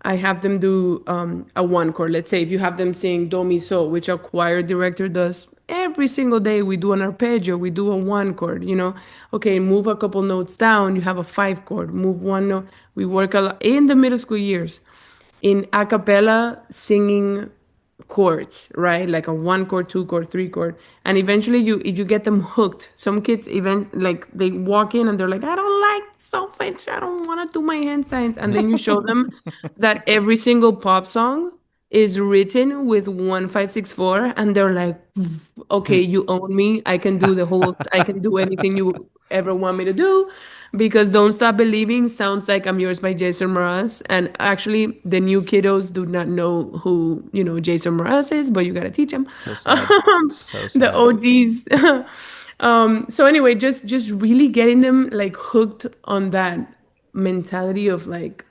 I have them do a one chord. Let's say if you have them sing do mi so, which a choir director does every single day. We do an arpeggio. We do a one chord. Okay, move a couple notes down. You have a five chord. Move one note. We work a lot in the middle school years in a cappella singing chords, right? Like a one chord, two chord, three chord, and eventually you get them hooked. Some kids like they walk in and they're like, I don't like solfege, I don't want to do my hand signs, and then you show them that every single pop song is written with 1 5 6 4, and they're like, okay, you own me. I can do anything you ever want me to do, because Don't Stop Believing sounds like I'm Yours by Jason Mraz. And actually, the new kiddos do not know who, Jason Mraz is, but you got to teach them. So sad. So The sad. OGs. So anyway, just really getting them like hooked on that mentality of like,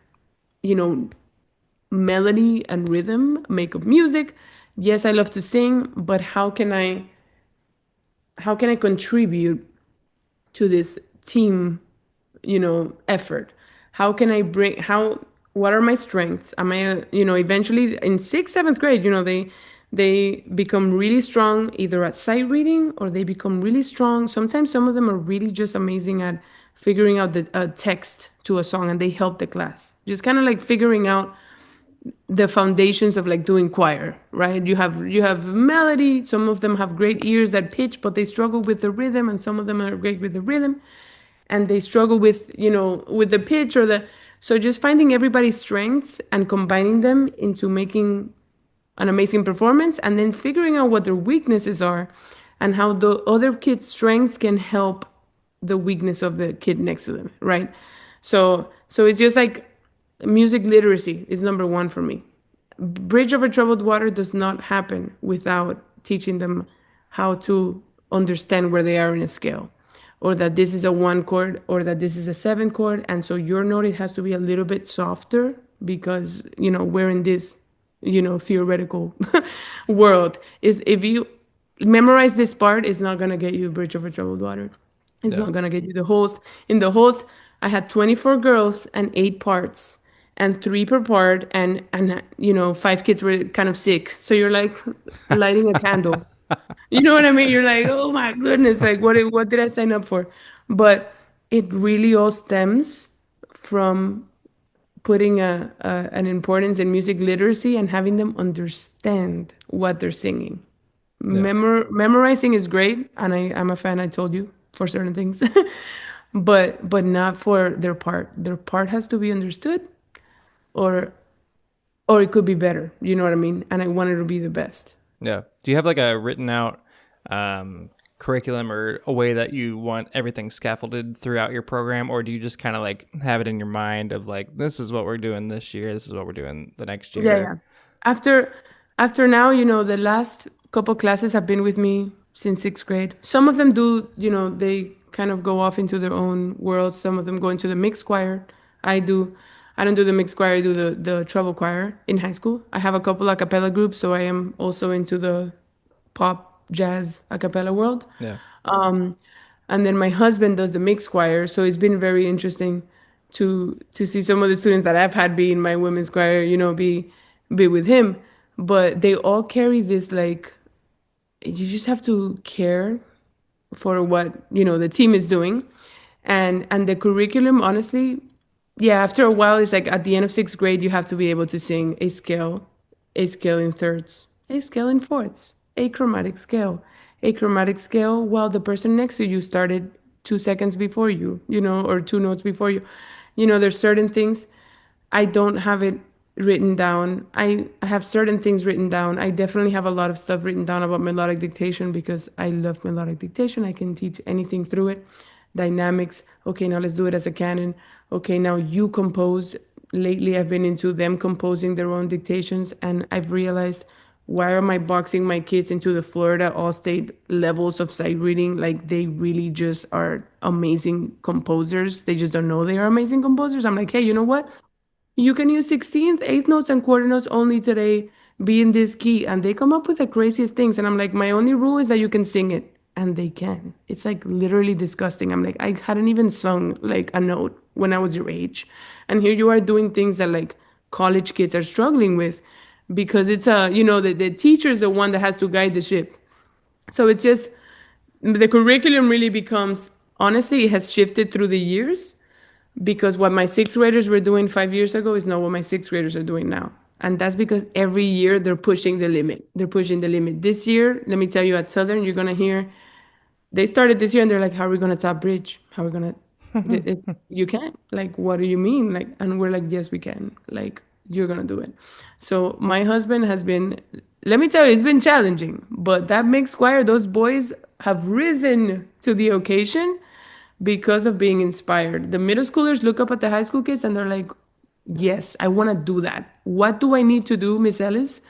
you know, melody and rhythm, make up music. Yes, I love to sing, but how can I contribute to this team, effort? How can I bring how what are my strengths? Am I eventually in sixth, seventh grade, they become really strong either at sight reading, or they become really strong. Sometimes some of them are really just amazing at figuring out the text to a song, and they help the class. Just kind of like figuring out the foundations of like doing choir, right? You have melody. Some of them have great ears at pitch, but they struggle with the rhythm, and some of them are great with the rhythm, and they struggle with the pitch or the. So just finding everybody's strengths and combining them into making an amazing performance, and then figuring out what their weaknesses are and how the other kid's strengths can help the weakness of the kid next to them, right? So it's just like music literacy is number one for me. Bridge over troubled water does not happen without teaching them how to understand where they are in a scale, or that this is a one chord, or that this is a seven chord, and so your note, it has to be a little bit softer, because we're in this theoretical world. Is if you memorize this part, it's not going to get you bridge over troubled water. It's Yeah. not going to get you the host. In the host, I had 24 girls and 8 parts, and three per part, and five kids were kind of sick. So you're like lighting a candle. You know what I mean? You're like, oh my goodness, like what did I sign up for? But it really all stems from putting an importance in music literacy and having them understand what they're singing. Yeah. Memorizing is great, and I'm a fan. I told you, for certain things, but not for their part. Their part has to be understood, or it could be better. You know what I mean? And I want it to be the best. Yeah. Do you have like a written out curriculum or a way that you want everything scaffolded throughout your program, or do you just kind of like have it in your mind of like, this is what we're doing this year, this is what we're doing the next Yeah, year? yeah. After now, the last couple classes have been with me since sixth grade. Some of them do, they kind of go off into their own worlds. Some of them go into the mixed choir. I do. I don't do the mixed choir. I do the treble choir in high school. I have a couple a cappella groups, so I am also into the pop jazz a cappella world. Yeah. And then my husband does the mixed choir, so it's been very interesting to see some of the students that I've had be in my women's choir, be with him. But they all carry this, like, you just have to care for what the team is doing, and the curriculum, honestly, yeah, after a while, it's like at the end of sixth grade, you have to be able to sing a scale in thirds, a scale in fourths, a chromatic scale, while the person next to you started 2 seconds before you, or two notes before you. There's certain things I don't have it written down. I have certain things written down. I definitely have a lot of stuff written down about melodic dictation, because I love melodic dictation. I can teach anything through it. Dynamics. Okay, now let's do it as a canon. Okay, now you compose. Lately, I've been into them composing their own dictations, and I've realized why am I boxing my kids into the Florida all-state levels of sight reading? Like, they really just are amazing composers. They just don't know they are amazing composers. I'm like, hey, you know what? You can use 16th, eighth notes, and quarter notes only today. Be in this key. And they come up with the craziest things. And I'm like, my only rule is that you can sing it. And they can. It's like literally disgusting. I'm like, I hadn't even sung like a note when I was your age. And here you are doing things that like college kids are struggling with because it's the teacher is the one that has to guide the ship. So it's just the curriculum really becomes, honestly, it has shifted through the years because what my sixth graders were doing 5 years ago is not what my sixth graders are doing now. And that's because every year they're pushing the limit. They're pushing the limit. This year, let me tell you, at Southern, you're going to hear, they started this year and they're like, how are we going to top bridge? How are we going to, you can't. Like, what do you mean? Like, and we're like, yes, we can. Like, you're going to do it. So my husband has been, let me tell you, it's been challenging, but that mixed choir, those boys have risen to the occasion because of being inspired. The middle schoolers look up at the high school kids and they're like, yes, I want to do that. What do I need to do, Miss Ellis,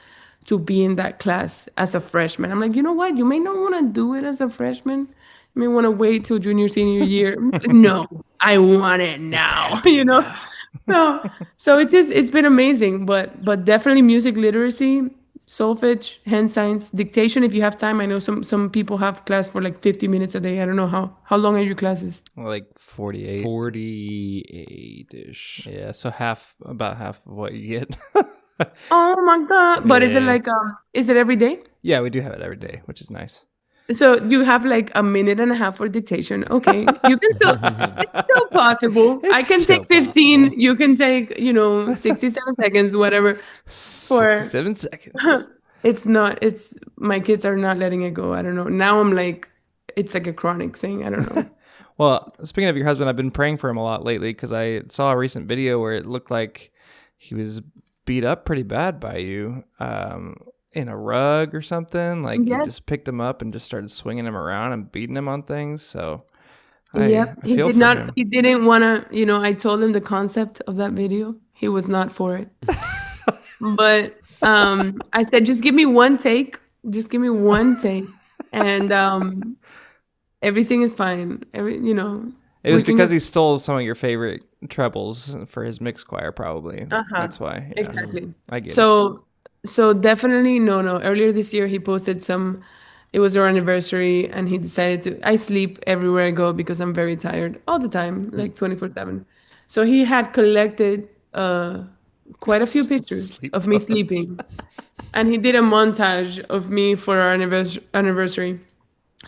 to be in that class as a freshman? I'm like, you know what? You may not want to do it as a freshman. You may want to wait till junior, senior year. No, I want it now, you know? So it's been amazing, but definitely music literacy, solfege, hand signs, dictation if you have time. I know some people have class for like 50 minutes a day. I don't know how long are your classes? Like 48. 48-ish. Yeah, so about half of what you get. Oh my God. But is it like is it every day? Yeah, we do have it every day, which is nice. So you have like a minute and a half for dictation. Okay. You can still it's still possible. I can take 15, possible. You can take, 67 seconds, whatever. 67 seconds. It's my kids are not letting it go. I don't know. Now I'm like, it's like a chronic thing. I don't know. Well, speaking of your husband, I've been praying for him a lot lately because I saw a recent video where it looked like he was beat up pretty bad by you. In a rug or something, like you just picked him up and just started swinging him around and beating him on things. So I feel for him. He didn't want to, I told him the concept of that video. He was not for it. But I said, just give me one take. Just give me one take. And everything is fine. It was because he stole some of your favorite trebles for his mixed choir, probably. That's why. Yeah. Exactly. I get it. So definitely no. Earlier this year, he posted it was our anniversary, and he decided I sleep everywhere I go because I'm very tired all the time, like 24/7. So he had collected quite a few pictures of me sleeping. And he did a montage of me for our anniversary.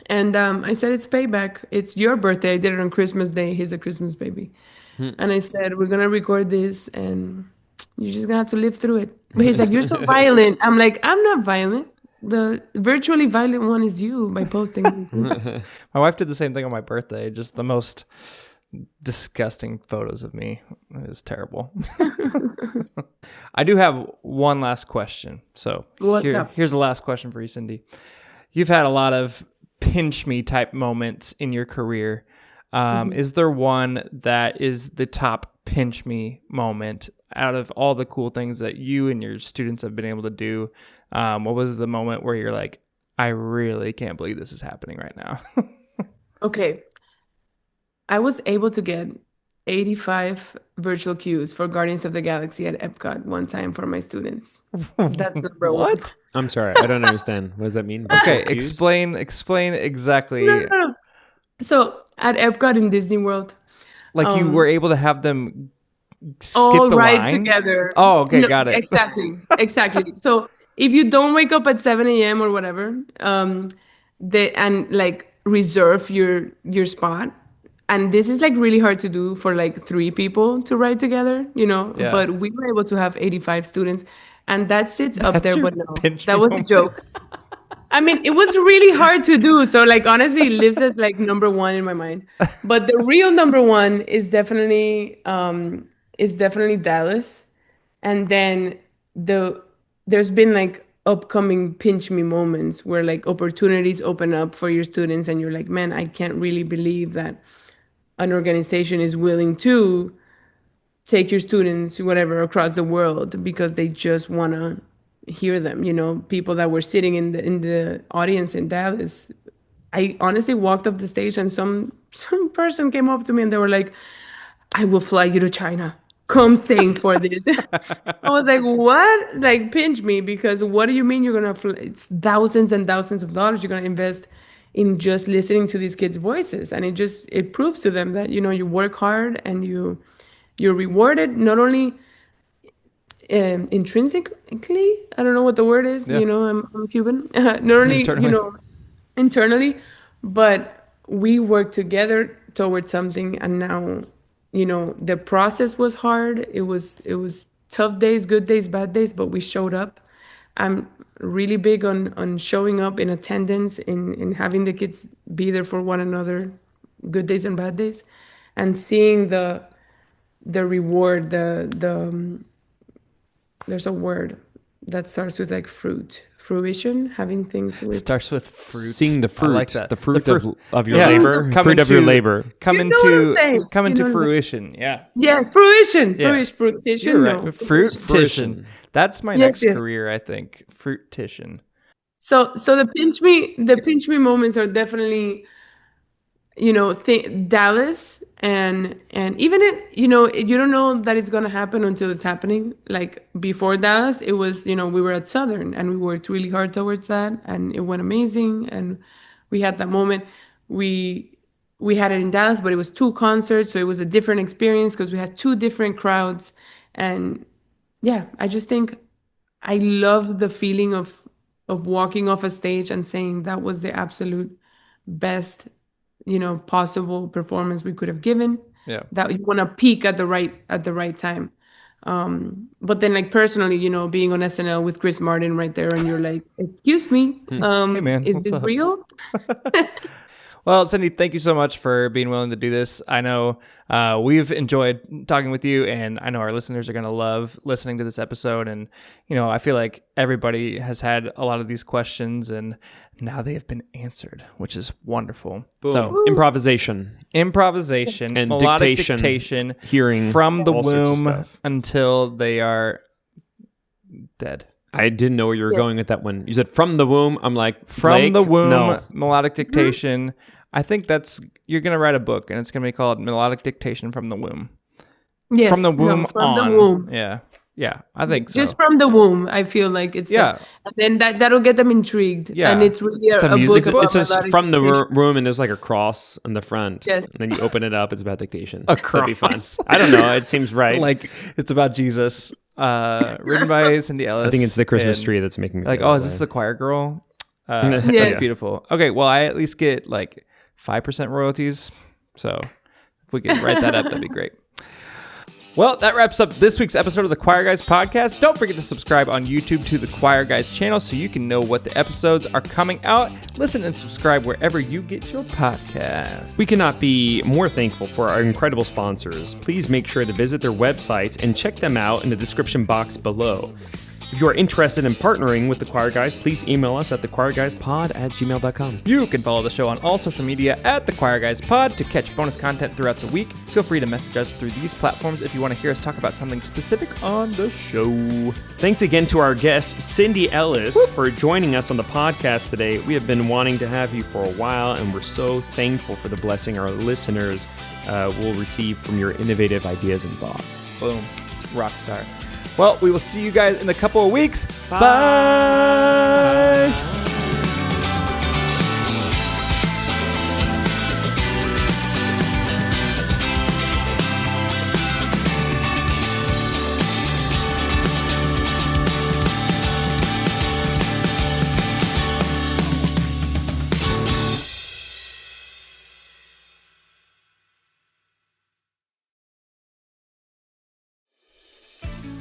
And I said, it's payback. It's your birthday. I did it on Christmas Day. He's a Christmas baby. And I said, we're going to record this and you're just going to have to live through it. But he's like, you're so violent. I'm like, I'm not violent. The virtually violent one is you by posting. My wife did the same thing on my birthday. Just the most disgusting photos of me. It was terrible. I do have one last question. So here's the last question for you, Cindy. You've had a lot of pinch me type moments in your career. Is there one that is the top pinch me moment out of all the cool things that you and your students have been able to do? What was the moment where you're like, I really can't believe this is happening right now? Okay. I was able to get 85 virtual cues for Guardians of the Galaxy at Epcot one time for my students. That's number one. What? I'm sorry, I don't understand. What does that mean? Okay, explain exactly. No. So at Epcot in Disney World, like you were able to have them skip the line together. Oh, okay, no, got it. Exactly. So if you don't wake up at 7 a.m. or whatever, reserve your spot. And this is like really hard to do for like 3 people to ride together, Yeah. But we were able to have 85 students, and that sits up there. But no, that was a joke. I mean, it was really hard to do. So like, honestly, it lives as like number one in my mind. But the real number one is definitely Dallas. And then there's been like upcoming pinch me moments where like opportunities open up for your students and you're like, man, I can't really believe that an organization is willing to take your students, whatever, across the world because they just want to hear them. People that were sitting in the audience in Dallas. I honestly walked up the stage and some person came up to me and they were like, "I will fly you to China. Come sing for this." I was like, "What?" Like, pinch me, because what do you mean you're gonna it's thousands and thousands of dollars you're gonna invest in just listening to these kids' voices? And it proves to them that, you work hard and you're rewarded not only intrinsically, I don't know what the word is, Yeah. I'm Cuban, not only, Internally. internally, but we work together towards something. And now, the process was hard. It was tough days, good days, bad days, but we showed up. I'm really big on showing up in attendance, in having the kids be there for one another, good days and bad days, and seeing the reward, there's a word that starts with like fruition, having things with Starts with fruit. Seeing the fruit, I like that. the fruit of your Yeah. labor, Coming fruit of your to- labor. Coming You know what I'm saying. to You know what I'm saying. fruition. Yeah. Yes, fruition. Yeah. Fruition. You're right. No. Fruitition. That's my Yes, next yes. career, I think. Fruitition. So the pinch me moments are definitely, Dallas, and even you don't know that it's gonna happen until it's happening. Like before Dallas, it was, we were at Southern and we worked really hard towards that, and it went amazing. And we had that moment. We had it in Dallas, but it was 2 concerts, so it was a different experience because we had 2 different crowds. And yeah, I just think I love the feeling of walking off a stage and saying that was the absolute best, possible performance we could have given. Yeah. That you want to peak at the right time. But then, like, personally, being on SNL with Chris Martin right there, and you're like, "Excuse me, Hey, man, is what's this up?" real?" Well, Cindy, thank you so much for being willing to do this. I know we've enjoyed talking with you, and I know our listeners are going to love listening to this episode. And, I feel like everybody has had a lot of these questions, and now they have been answered, which is wonderful. Boom. So, Improvisation and melodic dictation, hearing from the all sorts of womb stuff. until they are dead. I didn't know where you were going with that one. You said from the womb. I'm like, From Blake? the womb, No. melodic dictation. I think you're going to write a book, and it's going to be called Melodic Dictation from the Womb. Yes, From the womb no, from on. the womb. Yeah, I think so. Just from the womb, I feel like it's Yeah. and then that'll get them intrigued. Yeah. And it's really It's a a music book book. about It's just melodic from the dictation. room, and there's like a cross in the front. Yes. And then you open it up. It's about dictation. A That'd be fun. cross. I don't know. It seems right. Like it's about Jesus, written by Cindy Ellis. I think it's the Christmas and tree that's making me Like, feel oh, that is this way. the choir girl? Yeah. That's beautiful. Okay, well, I at least get like 5% royalties. So if we could write that up, that'd be great. Well, that wraps up this week's episode of the Choir Guys podcast. Don't forget to subscribe on YouTube to the Choir Guys channel so you can know what the episodes are coming out. Listen and subscribe wherever you get your podcasts. We cannot be more thankful for our incredible sponsors. Please make sure to visit their websites and check them out in the description box below. If you are interested in partnering with the Choir Guys, please email us at thechoirguyspod@gmail.com. You can follow the show on all social media at The Choir Guys Pod to catch bonus content throughout the week. Feel free to message us through these platforms if you want to hear us talk about something specific on the show. Thanks again to our guest, Cindy Ellis, for joining us on the podcast today. We have been wanting to have you for a while, and we're so thankful for the blessing our listeners will receive from your innovative ideas and thoughts. Boom. Rockstar. Well, we will see you guys in a couple of weeks. Bye.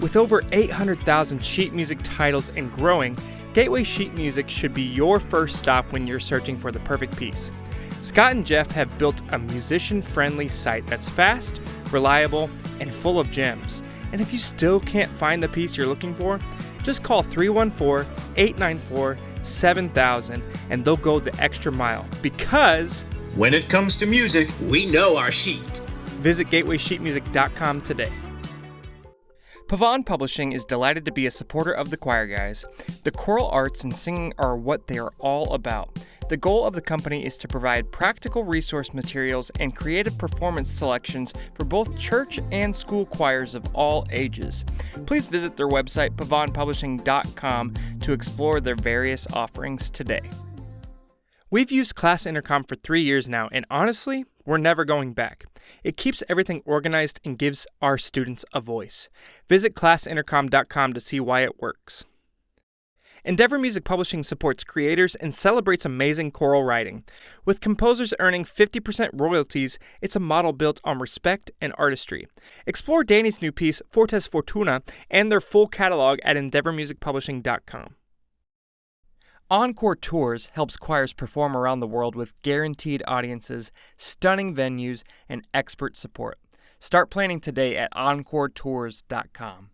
With over 800,000 sheet music titles and growing, Gateway Sheet Music should be your first stop when you're searching for the perfect piece. Scott and Jeff have built a musician-friendly site that's fast, reliable, and full of gems. And if you still can't find the piece you're looking for, just call 314-894-7000 and they'll go the extra mile, because when it comes to music, we know our sheet. visit gatewaysheetmusic.com today. Pavon Publishing is delighted to be a supporter of the Choir Guys. The choral arts and singing are what they are all about. The goal of the company is to provide practical resource materials and creative performance selections for both church and school choirs of all ages. Please visit their website, pavonpublishing.com, to explore their various offerings today. We've used Class Intercom for 3 years now, and honestly, we're never going back. It keeps everything organized and gives our students a voice. Visit classintercom.com to see why it works. Endeavor Music Publishing supports creators and celebrates amazing choral writing. With composers earning 50% royalties, it's a model built on respect and artistry. Explore Danny's new piece, Fortes Fortuna, and their full catalog at endeavormusicpublishing.com. Encore Tours helps choirs perform around the world with guaranteed audiences, stunning venues, and expert support. Start planning today at encoretours.com.